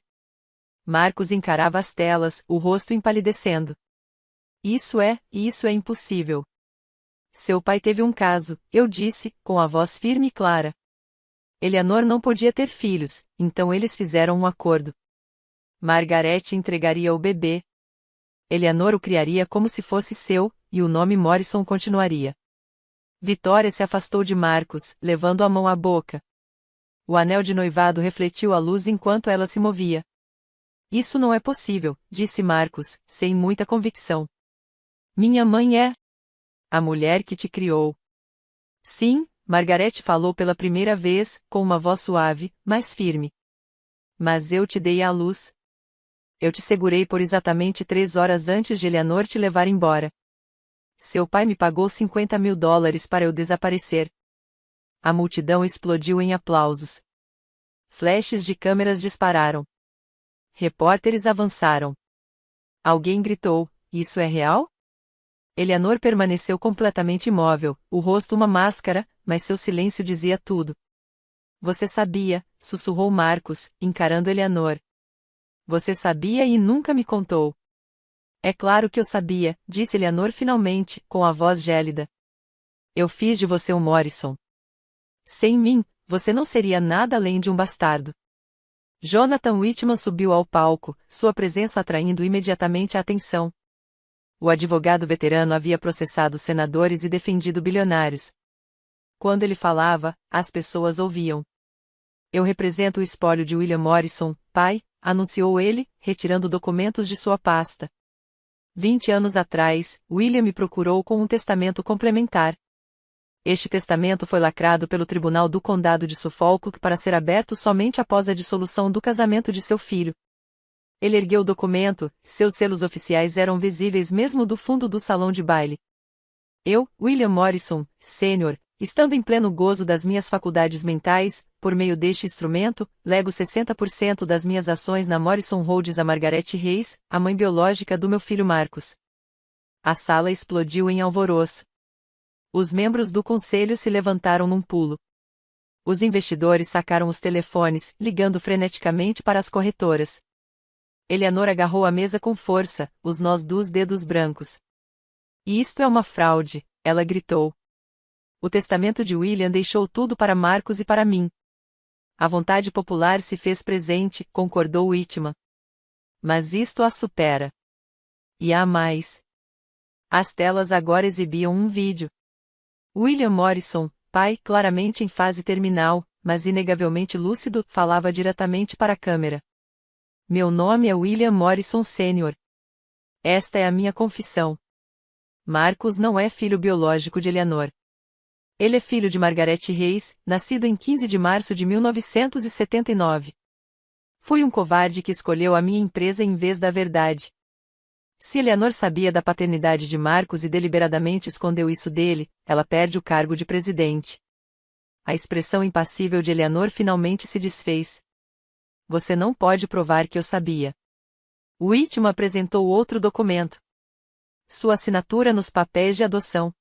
Marcos encarava as telas, o rosto empalidecendo. Isso é impossível. Seu pai teve um caso, eu disse, com a voz firme e clara. Eleanor não podia ter filhos, então eles fizeram um acordo. Margarete entregaria o bebê. Eleanor o criaria como se fosse seu, e o nome Morrison continuaria. Vitória se afastou de Marcos, levando a mão à boca. O anel de noivado refletiu a luz enquanto ela se movia. Isso não é possível, disse Marcos, sem muita convicção. Minha mãe é a mulher que te criou. Sim, Margaret falou pela primeira vez, com uma voz suave, mas firme. Mas eu te dei à luz. Eu te segurei por exatamente 3 horas antes de Eleanor te levar embora. Seu pai me pagou $50.000 para eu desaparecer. A multidão explodiu em aplausos. Flashes de câmeras dispararam. Repórteres avançaram. Alguém gritou: "Isso é real?" Eleanor permaneceu completamente imóvel, o rosto uma máscara, mas seu silêncio dizia tudo. Você sabia, sussurrou Marcus, encarando Eleanor. Você sabia e nunca me contou. É claro que eu sabia, disse Eleanor finalmente, com a voz gélida. Eu fiz de você um Morrison. Sem mim, você não seria nada além de um bastardo. Jonathan Whitman subiu ao palco, sua presença atraindo imediatamente a atenção. O advogado veterano havia processado senadores e defendido bilionários. Quando ele falava, as pessoas ouviam. Eu represento o espólio de William Morrison, pai, anunciou ele, retirando documentos de sua pasta. 20 anos atrás, William me procurou com um testamento complementar. Este testamento foi lacrado pelo Tribunal do Condado de Suffolk para ser aberto somente após a dissolução do casamento de seu filho. Ele ergueu o documento, seus selos oficiais eram visíveis mesmo do fundo do salão de baile. Eu, William Morrison, Sr., estando em pleno gozo das minhas faculdades mentais, por meio deste instrumento, lego 60% das minhas ações na Morrison Holdings a Margaret Reis, a mãe biológica do meu filho Marcus. A sala explodiu em alvoroço. Os membros do conselho se levantaram num pulo. Os investidores sacaram os telefones, ligando freneticamente para as corretoras. Eleanor agarrou a mesa com força, os nós dos dedos brancos. Isto é uma fraude, ela gritou. O testamento de William deixou tudo para Marcus e para mim. A vontade popular se fez presente, concordou Whitman. Mas isto a supera. E há mais. As telas agora exibiam um vídeo. William Morrison, pai, claramente em fase terminal, mas inegavelmente lúcido, falava diretamente para a câmera. Meu nome é William Morrison Sr. Esta é a minha confissão. Marcus não é filho biológico de Eleanor. Ele é filho de Margaret Reis, nascido em 15 de março de 1979. Fui um covarde que escolheu a minha empresa em vez da verdade. Se Eleanor sabia da paternidade de Marcus e deliberadamente escondeu isso dele, ela perde o cargo de presidente. A expressão impassível de Eleanor finalmente se desfez. Você não pode provar que eu sabia. Whitman apresentou outro documento. Sua assinatura nos papéis de adoção.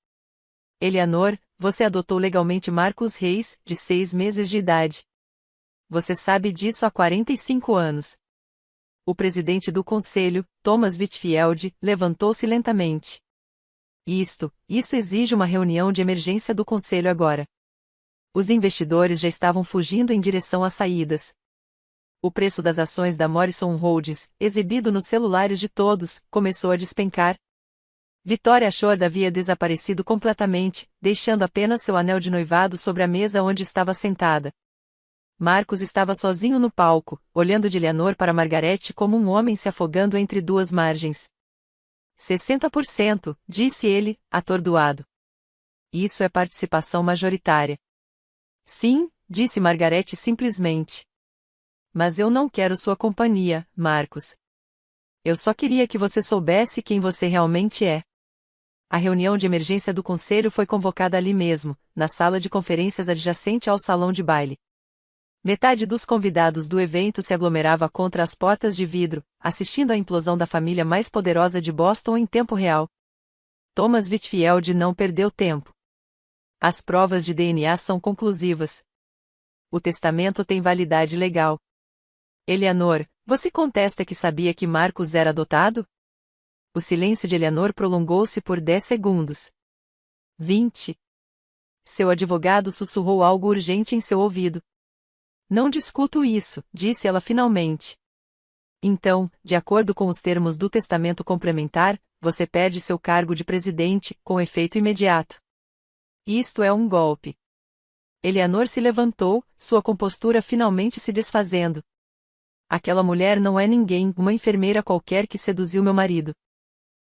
Eleanor, você adotou legalmente Marcus Reis, de 6 meses de idade. Você sabe disso há 45 anos. O presidente do conselho, Thomas Whitfield, levantou-se lentamente. Isto exige uma reunião de emergência do conselho agora. Os investidores já estavam fugindo em direção às saídas. O preço das ações da Morrison Holdings, exibido nos celulares de todos, começou a despencar. Victoria Shore havia desaparecido completamente, deixando apenas seu anel de noivado sobre a mesa onde estava sentada. Marcus estava sozinho no palco, olhando de Eleanor para Margaret como um homem se afogando entre duas margens. 60%, disse ele, atordoado. Isso é participação majoritária. Sim, disse Margaret simplesmente. Mas eu não quero sua companhia, Marcus. Eu só queria que você soubesse quem você realmente é. A reunião de emergência do conselho foi convocada ali mesmo, na sala de conferências adjacente ao salão de baile. Metade dos convidados do evento se aglomerava contra as portas de vidro, assistindo à implosão da família mais poderosa de Boston em tempo real. Thomas Whitfield não perdeu tempo. As provas de DNA são conclusivas. O testamento tem validade legal. Eleanor, você contesta que sabia que Marcus era adotado? O silêncio de Eleanor prolongou-se por 10 segundos. 20. Seu advogado sussurrou algo urgente em seu ouvido. Não discuto isso, disse ela finalmente. Então, de acordo com os termos do testamento complementar, você perde seu cargo de presidente, com efeito imediato. Isto é um golpe. Eleanor se levantou, sua compostura finalmente se desfazendo. Aquela mulher não é ninguém, uma enfermeira qualquer que seduziu meu marido.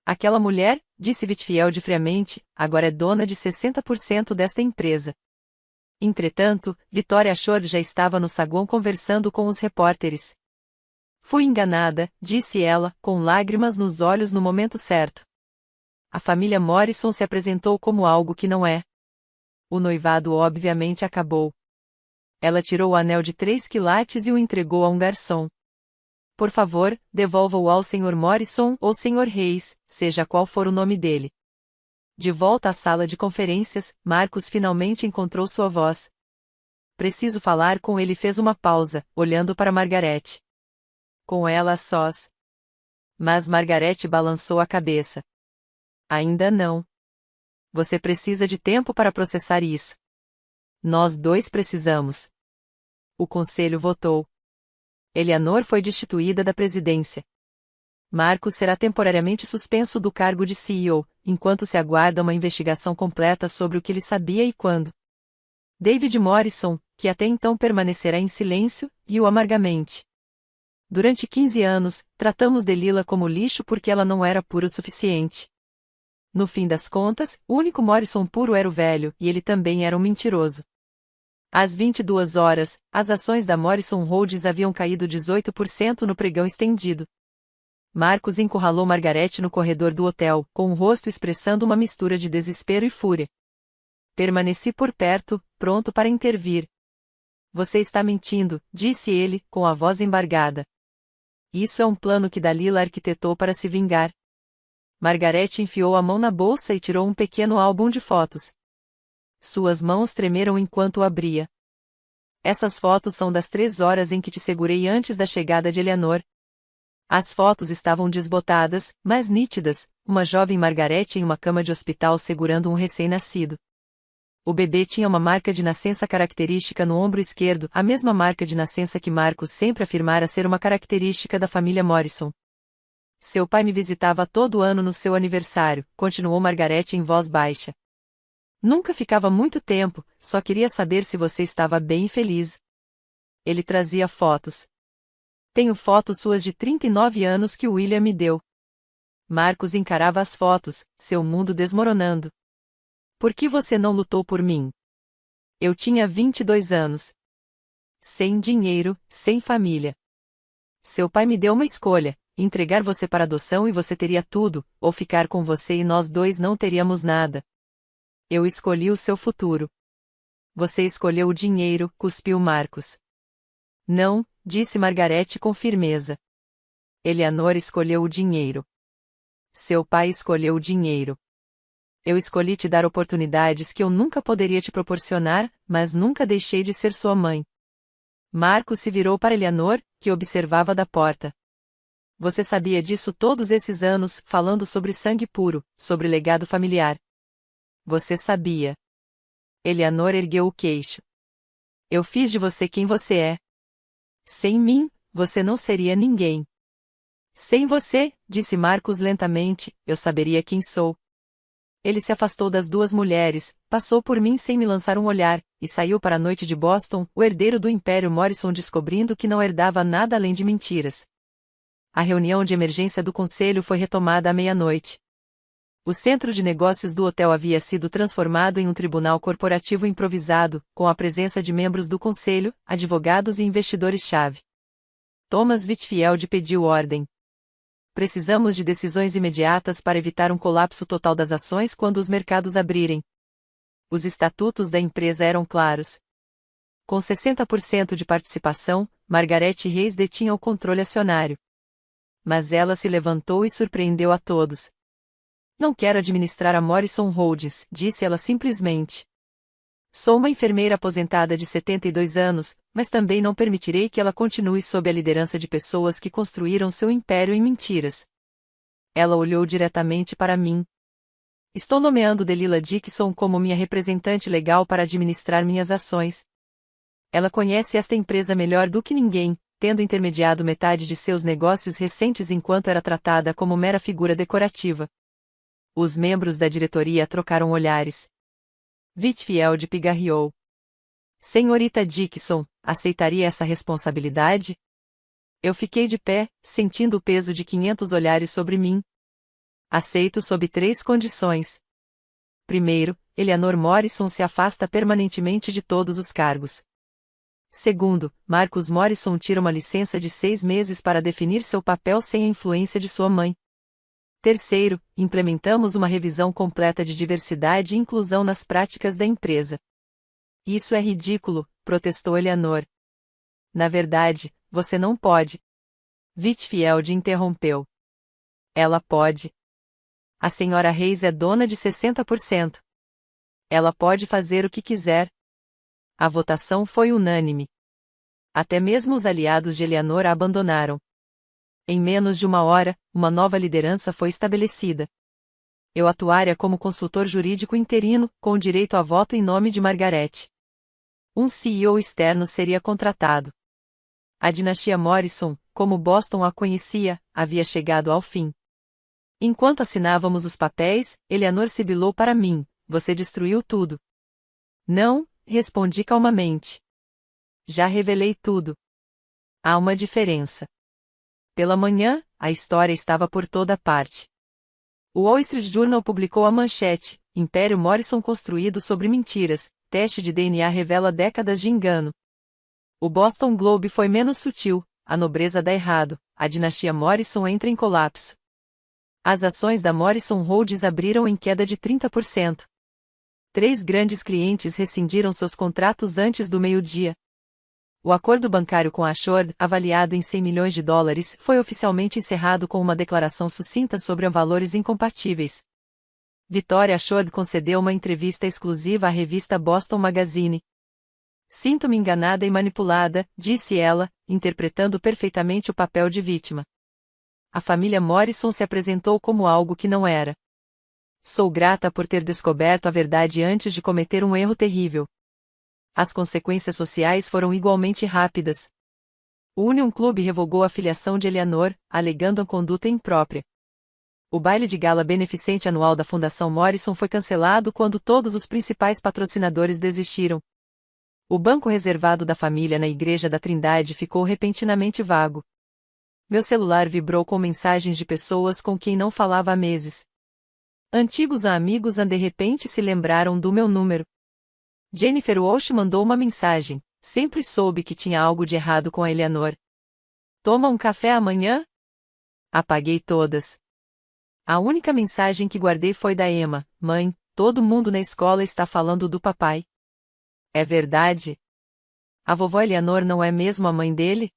Aquela mulher, disse Whitfield friamente, agora é dona de 60% desta empresa. Entretanto, Victoria Shore já estava no saguão conversando com os repórteres. Fui enganada, disse ela, com lágrimas nos olhos no momento certo. A família Morrison se apresentou como algo que não é. O noivado obviamente acabou. Ela tirou o anel de 3 quilates e o entregou a um garçom. Por favor, devolva-o ao Sr. Morrison ou Sr. Reis, seja qual for o nome dele. De volta à sala de conferências, Marcus finalmente encontrou sua voz. Preciso falar com ele. Fez uma pausa, olhando para Margaret. Com ela a sós. Mas Margaret balançou a cabeça. Ainda não. Você precisa de tempo para processar isso. Nós dois precisamos. O conselho votou. Eleanor foi destituída da presidência. Marcus será temporariamente suspenso do cargo de CEO, enquanto se aguarda uma investigação completa sobre o que ele sabia e quando. David Morrison, que até então permanecerá em silêncio, riu amargamente. Durante 15 anos, tratamos Delilah como lixo porque ela não era pura o suficiente. No fim das contas, o único Morrison puro era o velho, e ele também era um mentiroso. Às 22 horas, as ações da Morrison Holdings haviam caído 18% no pregão estendido. Marcus encurralou Margaret no corredor do hotel, com o rosto expressando uma mistura de desespero e fúria. Permaneci por perto, pronto para intervir. Você está mentindo, disse ele, com a voz embargada. Isso é um plano que Delilah arquitetou para se vingar. Margaret enfiou a mão na bolsa e tirou um pequeno álbum de fotos. Suas mãos tremeram enquanto o abria. Essas fotos são das 3 horas em que te segurei antes da chegada de Eleanor. As fotos estavam desbotadas, mas nítidas, uma jovem Margaret em uma cama de hospital segurando um recém-nascido. O bebê tinha uma marca de nascença característica no ombro esquerdo, a mesma marca de nascença que Marcus sempre afirmara ser uma característica da família Morrison. Seu pai me visitava todo ano no seu aniversário, continuou Margaret em voz baixa. Nunca ficava muito tempo, só queria saber se você estava bem e feliz. Ele trazia fotos. Tenho fotos suas de 39 anos que o William me deu. Marcus encarava as fotos, seu mundo desmoronando. Por que você não lutou por mim? Eu tinha 22 anos. Sem dinheiro, sem família. Seu pai me deu uma escolha, entregar você para adoção e você teria tudo, ou ficar com você e nós dois não teríamos nada. Eu escolhi o seu futuro. Você escolheu o dinheiro, cuspiu Marcus. Não, disse Margaret com firmeza. Eleanor escolheu o dinheiro. Seu pai escolheu o dinheiro. Eu escolhi te dar oportunidades que eu nunca poderia te proporcionar, mas nunca deixei de ser sua mãe. Marcus se virou para Eleanor, que observava da porta. Você sabia disso todos esses anos, falando sobre sangue puro, sobre legado familiar. Você sabia. Eleanor ergueu o queixo. Eu fiz de você quem você é. Sem mim, você não seria ninguém. Sem você, disse Marcus lentamente, eu saberia quem sou. Ele se afastou das duas mulheres, passou por mim sem me lançar um olhar, e saiu para a noite de Boston, o herdeiro do Império Morrison descobrindo que não herdava nada além de mentiras. A reunião de emergência do conselho foi retomada à meia-noite. O centro de negócios do hotel havia sido transformado em um tribunal corporativo improvisado, com a presença de membros do conselho, advogados e investidores-chave. Thomas Whitfield pediu ordem. Precisamos de decisões imediatas para evitar um colapso total das ações quando os mercados abrirem. Os estatutos da empresa eram claros. Com 60% de participação, Margaret Reis detinha o controle acionário. Mas ela se levantou e surpreendeu a todos. Não quero administrar a Morrison Holdings, disse ela simplesmente. Sou uma enfermeira aposentada de 72 anos, mas também não permitirei que ela continue sob a liderança de pessoas que construíram seu império em mentiras. Ela olhou diretamente para mim. Estou nomeando Delilah Dixon como minha representante legal para administrar minhas ações. Ela conhece esta empresa melhor do que ninguém, tendo intermediado metade de seus negócios recentes enquanto era tratada como mera figura decorativa. Os membros da diretoria trocaram olhares. Whitfield pigarreou. Senhorita Dixon, aceitaria essa responsabilidade? Eu fiquei de pé, sentindo o peso de 500 olhares sobre mim. Aceito sob 3 condições. Primeiro, Eleanor Morrison se afasta permanentemente de todos os cargos. Segundo, Marcus Morrison tira uma licença de 6 meses para definir seu papel sem a influência de sua mãe. Terceiro, implementamos uma revisão completa de diversidade e inclusão nas práticas da empresa. Isso é ridículo, protestou Eleanor. Na verdade, você não pode. Whitfield interrompeu. Ela pode. A senhora Reis é dona de 60%. Ela pode fazer o que quiser. A votação foi unânime. Até mesmo os aliados de Eleanor a abandonaram. Em menos de uma hora, uma nova liderança foi estabelecida. Eu atuaria como consultor jurídico interino, com direito a voto em nome de Margaret. Um CEO externo seria contratado. A dinastia Morrison, como Boston a conhecia, havia chegado ao fim. Enquanto assinávamos os papéis, Eleanor sibilou para mim: você destruiu tudo. Não, respondi calmamente. Já revelei tudo. Há uma diferença. Pela manhã, a história estava por toda parte. O Wall Street Journal publicou a manchete: Império Morrison construído sobre mentiras, teste de DNA revela décadas de engano. O Boston Globe foi menos sutil: a nobreza dá errado, a dinastia Morrison entra em colapso. As ações da Morrison Holdings abriram em queda de 30%. 3 grandes clientes rescindiram seus contratos antes do meio-dia. O acordo bancário com a Ashford, avaliado em 100 milhões de dólares, foi oficialmente encerrado com uma declaração sucinta sobre valores incompatíveis. Victoria Ashford concedeu uma entrevista exclusiva à revista Boston Magazine. Sinto-me enganada e manipulada, disse ela, interpretando perfeitamente o papel de vítima. A família Morrison se apresentou como algo que não era. Sou grata por ter descoberto a verdade antes de cometer um erro terrível. As consequências sociais foram igualmente rápidas. O Union Club revogou a filiação de Eleanor, alegando a conduta imprópria. O baile de gala beneficente anual da Fundação Morrison foi cancelado quando todos os principais patrocinadores desistiram. O banco reservado da família na Igreja da Trindade ficou repentinamente vago. Meu celular vibrou com mensagens de pessoas com quem não falava há meses. Antigos amigos de repente se lembraram do meu número. Jennifer Walsh mandou uma mensagem: sempre soube que tinha algo de errado com a Eleanor. Toma um café amanhã? Apaguei todas. A única mensagem que guardei foi da Emma: mãe, todo mundo na escola está falando do papai. É verdade? A vovó Eleanor não é mesmo a mãe dele?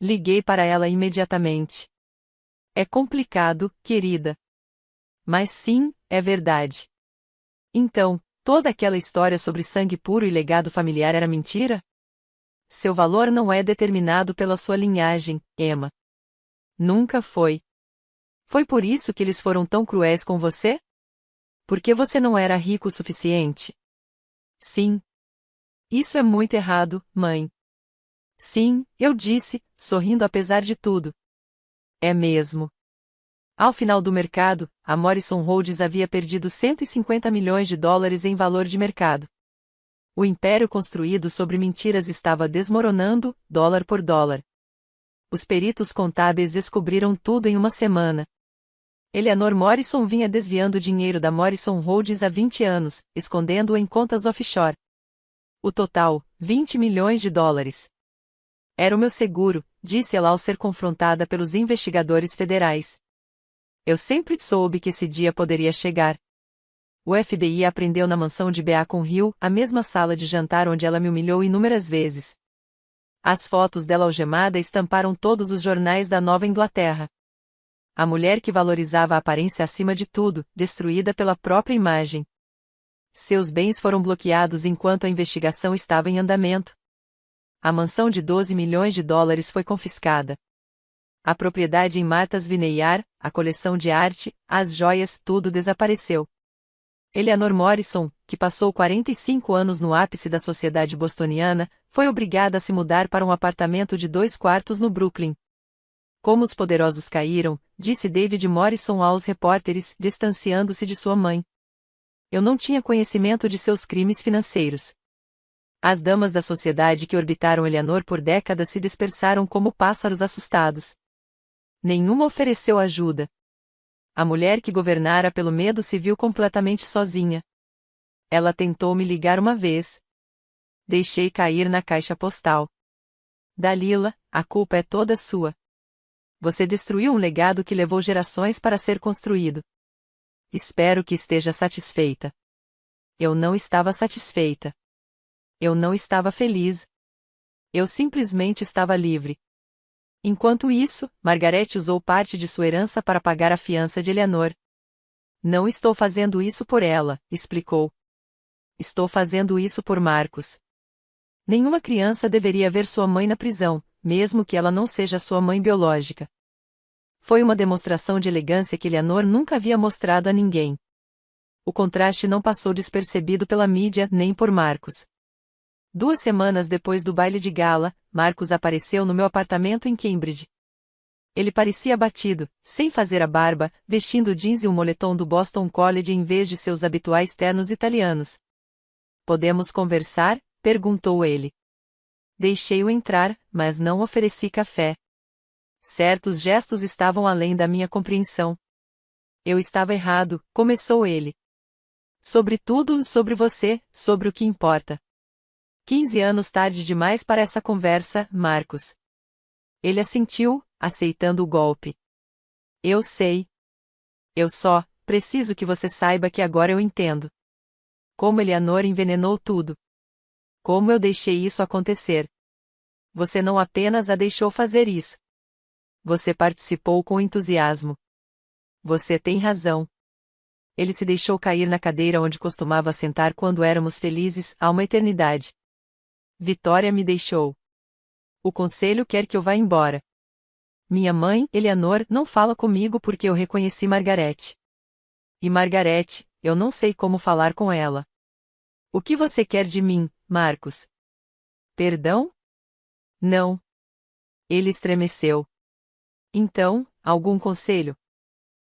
Liguei para ela imediatamente. É complicado, querida. Mas sim, é verdade. Então, toda aquela história sobre sangue puro e legado familiar era mentira? Seu valor não é determinado pela sua linhagem, Emma. Nunca foi. Foi por isso que eles foram tão cruéis com você? Porque você não era rico o suficiente? Sim. Isso é muito errado, mãe. Sim, eu disse, sorrindo apesar de tudo. É mesmo. Ao final do mercado, a Morrison Holdings havia perdido 150 milhões de dólares em valor de mercado. O império construído sobre mentiras estava desmoronando, dólar por dólar. Os peritos contábeis descobriram tudo em uma semana. Eleanor Morrison vinha desviando dinheiro da Morrison Holdings há 20 anos, escondendo-o em contas offshore. O total, 20 milhões de dólares. Era o meu seguro, disse ela ao ser confrontada pelos investigadores federais. Eu sempre soube que esse dia poderia chegar. O FBI a prendeu na mansão de Beacon Hill, a mesma sala de jantar onde ela me humilhou inúmeras vezes. As fotos dela algemada estamparam todos os jornais da Nova Inglaterra. A mulher que valorizava a aparência acima de tudo, destruída pela própria imagem. Seus bens foram bloqueados enquanto a investigação estava em andamento. A mansão de 12 milhões de dólares foi confiscada. A propriedade em Martha's Vineyard, a coleção de arte, as joias, tudo desapareceu. Eleanor Morrison, que passou 45 anos no ápice da sociedade bostoniana, foi obrigada a se mudar para um apartamento de 2 quartos no Brooklyn. Como os poderosos caíram, disse David Morrison aos repórteres, distanciando-se de sua mãe. Eu não tinha conhecimento de seus crimes financeiros. As damas da sociedade que orbitaram Eleanor por décadas se dispersaram como pássaros assustados. Nenhuma ofereceu ajuda. A mulher que governara pelo medo se viu completamente sozinha. Ela tentou me ligar uma vez. Deixei cair na caixa postal. Dalila, a culpa é toda sua. Você destruiu um legado que levou gerações para ser construído. Espero que esteja satisfeita. Eu não estava satisfeita. Eu não estava feliz. Eu simplesmente estava livre. Enquanto isso, Margaret usou parte de sua herança para pagar a fiança de Eleanor. Não estou fazendo isso por ela, explicou. Estou fazendo isso por Marcus. Nenhuma criança deveria ver sua mãe na prisão, mesmo que ela não seja sua mãe biológica. Foi uma demonstração de elegância que Eleanor nunca havia mostrado a ninguém. O contraste não passou despercebido pela mídia nem por Marcus. 2 semanas depois do baile de gala, Marcus apareceu no meu apartamento em Cambridge. Ele parecia abatido, sem fazer a barba, vestindo jeans e um moletom do Boston College em vez de seus habituais ternos italianos. "Podemos conversar?", perguntou ele. Deixei-o entrar, mas não ofereci café. Certos gestos estavam além da minha compreensão. "Eu estava errado", começou ele. "Sobretudo sobre você, sobre o que importa." 15 anos tarde demais para essa conversa, Marcus. Ele assentiu, aceitando o golpe. "Eu sei. Eu só preciso que você saiba que agora eu entendo. Como Eleanor envenenou tudo. Como eu deixei isso acontecer. Você não apenas a deixou fazer isso. Você participou com entusiasmo. Você tem razão." Ele se deixou cair na cadeira onde costumava sentar quando éramos felizes, há uma eternidade. "Vitória me deixou. O conselho quer que eu vá embora. Minha mãe, Eleanor, não fala comigo porque eu reconheci Margaret. E Margaret, eu não sei como falar com ela. O que você quer de mim, Marcus?" "Perdão?" "Não." Ele estremeceu. "Então, algum conselho?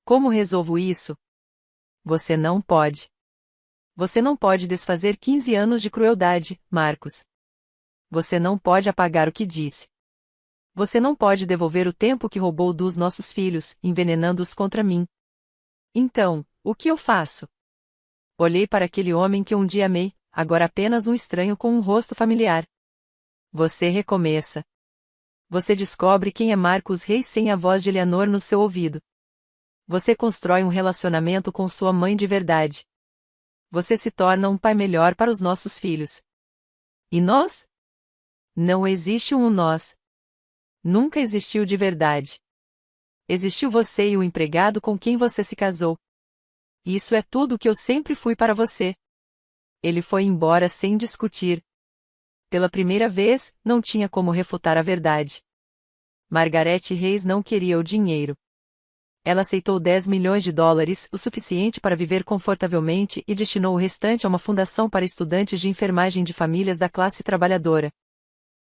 Como resolvo isso?" "Você não pode. Você não pode desfazer 15 anos de crueldade, Marcus. Você não pode apagar o que disse. Você não pode devolver o tempo que roubou dos nossos filhos, envenenando-os contra mim. Então, o que eu faço?" Olhei para aquele homem que um dia amei, agora apenas um estranho com um rosto familiar. Você recomeça. Você descobre quem é Marcus Reis sem a voz de Eleanor no seu ouvido. Você constrói um relacionamento com sua mãe de verdade. Você se torna um pai melhor para os nossos filhos. E nós? Não existe um nós. Nunca existiu de verdade. Existiu você e o empregado com quem você se casou. Isso é tudo o que eu sempre fui para você. Ele foi embora sem discutir. Pela primeira vez, não tinha como refutar a verdade. Margaret Reis não queria o dinheiro. Ela aceitou 10 milhões de dólares, o suficiente para viver confortavelmente, e destinou o restante a uma fundação para estudantes de enfermagem de famílias da classe trabalhadora.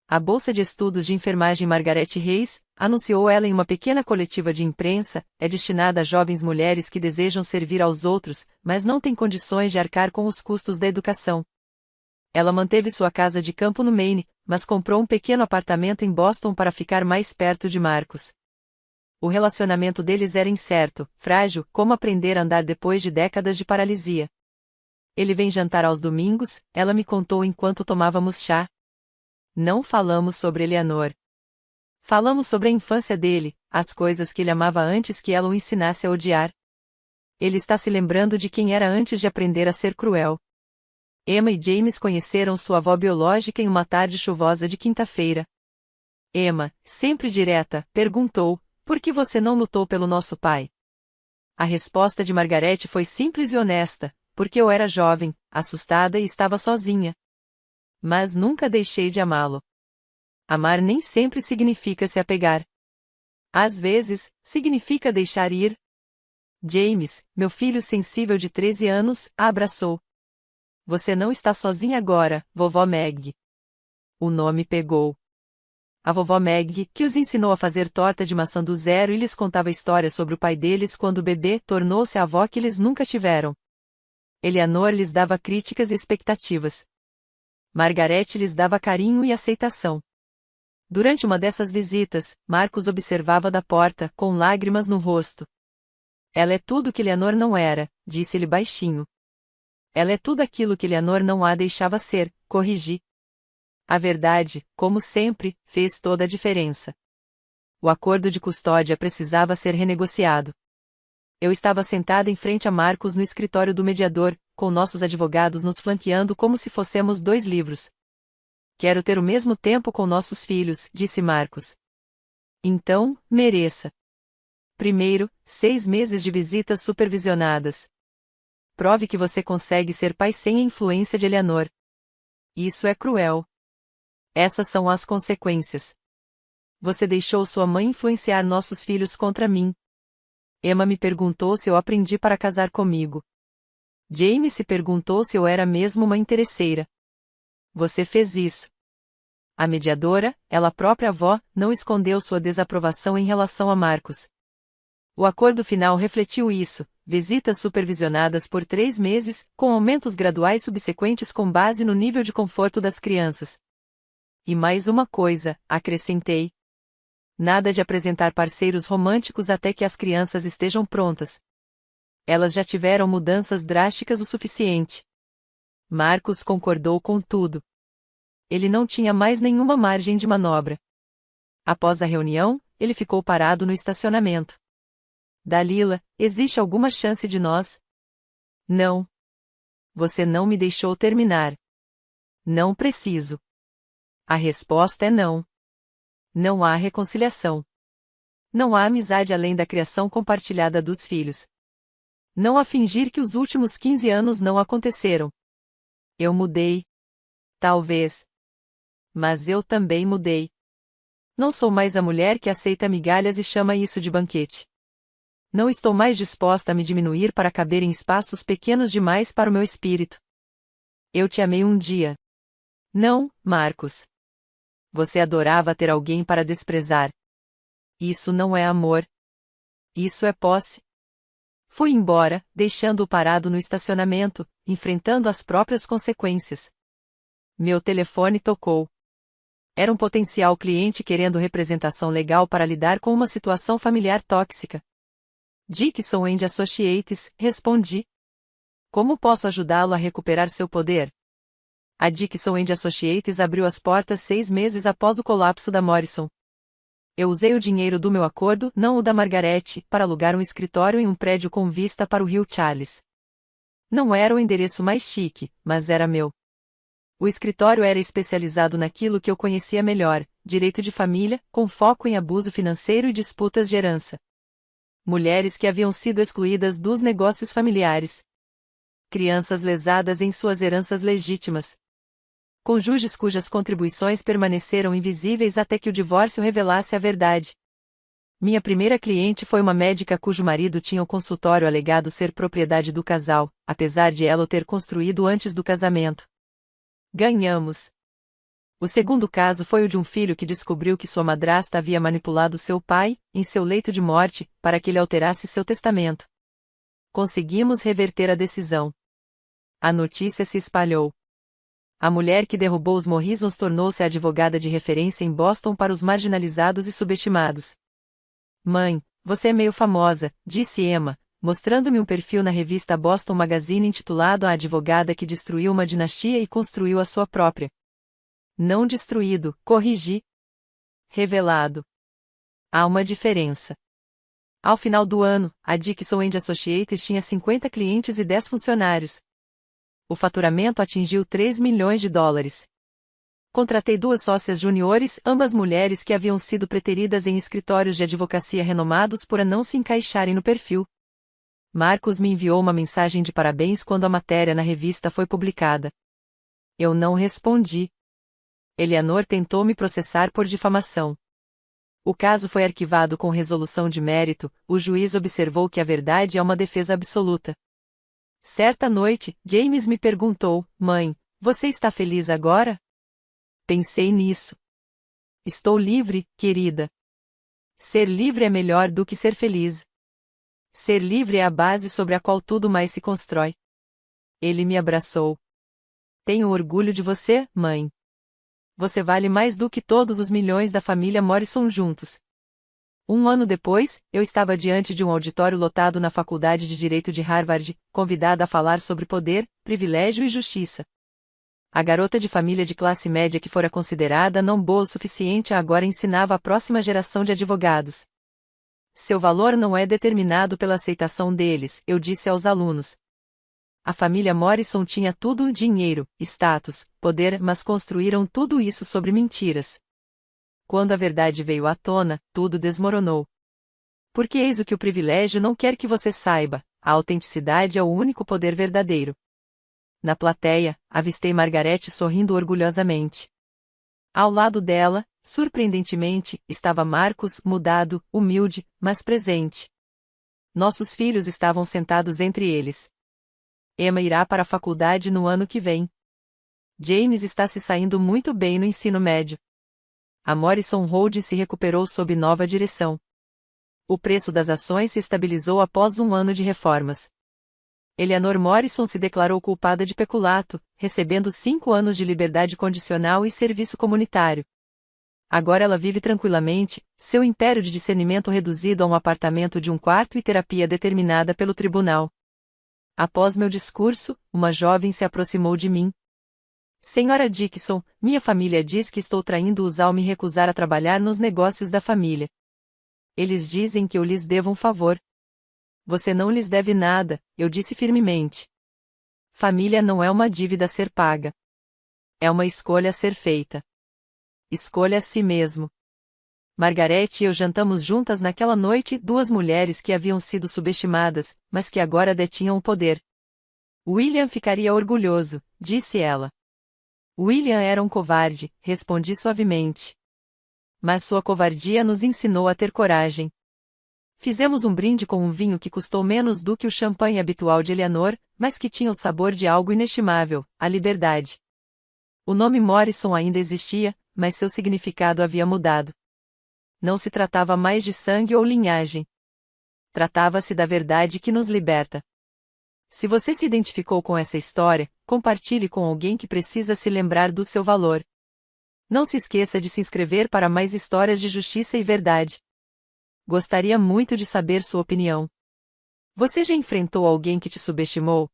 A Bolsa de Estudos de Enfermagem Margaret Reis, anunciou ela em uma pequena coletiva de imprensa, é destinada a jovens mulheres que desejam servir aos outros, mas não têm condições de arcar com os custos da educação. Ela manteve sua casa de campo no Maine, mas comprou um pequeno apartamento em Boston para ficar mais perto de Marcus. O relacionamento deles era incerto, frágil, como aprender a andar depois de décadas de paralisia. "Ele vem jantar aos domingos", ela me contou enquanto tomávamos chá. Não falamos sobre Eleanor. Falamos sobre a infância dele, as coisas que ele amava antes que ela o ensinasse a odiar. Ele está se lembrando de quem era antes de aprender a ser cruel. Emma e James conheceram sua avó biológica em uma tarde chuvosa de quinta-feira. Emma, sempre direta, perguntou: "Por que você não lutou pelo nosso pai?" A resposta de Margaret foi simples e honesta: "Porque eu era jovem, assustada e estava sozinha. Mas nunca deixei de amá-lo." Amar nem sempre significa se apegar. Às vezes, significa deixar ir. James, meu filho sensível de 13 anos, a abraçou. "Você não está sozinha agora, vovó Meg." O nome pegou. A vovó Meg, que os ensinou a fazer torta de maçã do zero e lhes contava histórias sobre o pai deles quando bebê, tornou-se a avó que eles nunca tiveram. Eleanor lhes dava críticas e expectativas. Margaret lhes dava carinho e aceitação. Durante uma dessas visitas, Marcus observava da porta, com lágrimas no rosto. "Ela é tudo que Eleanor não era", disse-lhe baixinho. Ela é tudo aquilo que Eleanor não a deixava ser, corrigi. A verdade, como sempre, fez toda a diferença. O acordo de custódia precisava ser renegociado. Eu estava sentada em frente a Marcos no escritório do mediador, com nossos advogados nos flanqueando como se fossemos 2 livros. Quero ter o mesmo tempo com nossos filhos, disse Marcos. Então, mereça. Primeiro, 6 meses de visitas supervisionadas. Prove que você consegue ser pai sem a influência de Eleanor. Isso é cruel. Essas são as consequências. Você deixou sua mãe influenciar nossos filhos contra mim. Emma me perguntou se eu aprendi para casar comigo. James se perguntou se eu era mesmo uma interesseira. Você fez isso. A mediadora, ela própria avó, não escondeu sua desaprovação em relação a Marcos. O acordo final refletiu isso, visitas supervisionadas por 3 meses, com aumentos graduais subsequentes com base no nível de conforto das crianças. E mais uma coisa, acrescentei. Nada de apresentar parceiros românticos até que as crianças estejam prontas. Elas já tiveram mudanças drásticas o suficiente. Marcos concordou com tudo. Ele não tinha mais nenhuma margem de manobra. Após a reunião, ele ficou parado no estacionamento. Dalila, existe alguma chance de nós? Não. Você não me deixou terminar. Não preciso. A resposta é não. Não há reconciliação. Não há amizade além da criação compartilhada dos filhos. Não há fingir que os últimos 15 anos não aconteceram. Eu mudei. Talvez. Mas eu também mudei. Não sou mais a mulher que aceita migalhas e chama isso de banquete. Não estou mais disposta a me diminuir para caber em espaços pequenos demais para o meu espírito. Eu te amei um dia. Não, Marcos. Você adorava ter alguém para desprezar. Isso não é amor. Isso é posse. Fui embora, deixando-o parado no estacionamento, enfrentando as próprias consequências. Meu telefone tocou. Era um potencial cliente querendo representação legal para lidar com uma situação familiar tóxica. Dixon & Associates, respondi. Como posso ajudá-lo a recuperar seu poder? A Dixon & Associates abriu as portas 6 meses após o colapso da Morrison. Eu usei o dinheiro do meu acordo, não o da Margaret, para alugar um escritório em um prédio com vista para o Rio Charles. Não era o endereço mais chique, mas era meu. O escritório era especializado naquilo que eu conhecia melhor, direito de família, com foco em abuso financeiro e disputas de herança. Mulheres que haviam sido excluídas dos negócios familiares. Crianças lesadas em suas heranças legítimas. Cônjuges cujas contribuições permaneceram invisíveis até que o divórcio revelasse a verdade. Minha primeira cliente foi uma médica cujo marido tinha o consultório alegado ser propriedade do casal, apesar de ela o ter construído antes do casamento. Ganhamos. O segundo caso foi o de um filho que descobriu que sua madrasta havia manipulado seu pai, em seu leito de morte, para que ele alterasse seu testamento. Conseguimos reverter a decisão. A notícia se espalhou. A mulher que derrubou os Morrisons tornou-se a advogada de referência em Boston para os marginalizados e subestimados. Mãe, você é meio famosa, disse Emma, mostrando-me um perfil na revista Boston Magazine intitulado A Advogada que Destruiu uma Dinastia e Construiu a Sua Própria. Não destruído, corrigi. Revelado. Há uma diferença. Ao final do ano, a Dixon & Associates tinha 50 clientes e 10 funcionários. O faturamento atingiu 3 milhões de dólares. Contratei 2 sócias juniores, ambas mulheres que haviam sido preteridas em escritórios de advocacia renomados por não se encaixarem no perfil. Marcos me enviou uma mensagem de parabéns quando a matéria na revista foi publicada. Eu não respondi. Eleanor tentou me processar por difamação. O caso foi arquivado com resolução de mérito, o juiz observou que a verdade é uma defesa absoluta. Certa noite, James me perguntou, mãe, você está feliz agora? Pensei nisso. Estou livre, querida. Ser livre é melhor do que ser feliz. Ser livre é a base sobre a qual tudo mais se constrói. Ele me abraçou. Tenho orgulho de você, mãe. Você vale mais do que todos os milhões da família Morrison juntos. Um ano depois, eu estava diante de um auditório lotado na Faculdade de Direito de Harvard, convidada a falar sobre poder, privilégio e justiça. A garota de família de classe média que fora considerada não boa o suficiente agora ensinava a próxima geração de advogados. Seu valor não é determinado pela aceitação deles, eu disse aos alunos. A família Morrison tinha tudo: dinheiro, status, poder, mas construíram tudo isso sobre mentiras. Quando a verdade veio à tona, tudo desmoronou. Porque eis o que o privilégio não quer que você saiba: a autenticidade é o único poder verdadeiro. Na plateia, avistei Margaret sorrindo orgulhosamente. Ao lado dela, surpreendentemente, estava Marcus, mudado, humilde, mas presente. Nossos filhos estavam sentados entre eles. Emma irá para a faculdade no ano que vem. James está se saindo muito bem no ensino médio. A Morrison Holdings se recuperou sob nova direção. O preço das ações se estabilizou após um ano de reformas. Eleanor Morrison se declarou culpada de peculato, recebendo 5 anos de liberdade condicional e serviço comunitário. Agora ela vive tranquilamente, seu império de discernimento reduzido a um apartamento de um quarto e terapia determinada pelo tribunal. Após meu discurso, uma jovem se aproximou de mim. Senhora Dixon, minha família diz que estou traindo-os ao me recusar a trabalhar nos negócios da família. Eles dizem que eu lhes devo um favor. Você não lhes deve nada, eu disse firmemente. Família não é uma dívida a ser paga. É uma escolha a ser feita. Escolha a si mesmo. Margaret e eu jantamos juntas naquela noite, duas mulheres que haviam sido subestimadas, mas que agora detinham o poder. William ficaria orgulhoso, disse ela. William era um covarde, respondi suavemente. Mas sua covardia nos ensinou a ter coragem. Fizemos um brinde com um vinho que custou menos do que o champanhe habitual de Eleanor, mas que tinha o sabor de algo inestimável, a liberdade. O nome Morrison ainda existia, mas seu significado havia mudado. Não se tratava mais de sangue ou linhagem. Tratava-se da verdade que nos liberta. Se você se identificou com essa história, compartilhe com alguém que precisa se lembrar do seu valor. Não se esqueça de se inscrever para mais histórias de justiça e verdade. Gostaria muito de saber sua opinião. Você já enfrentou alguém que te subestimou?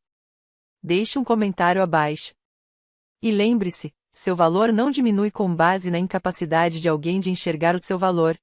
Deixe um comentário abaixo. E lembre-se, seu valor não diminui com base na incapacidade de alguém de enxergar o seu valor.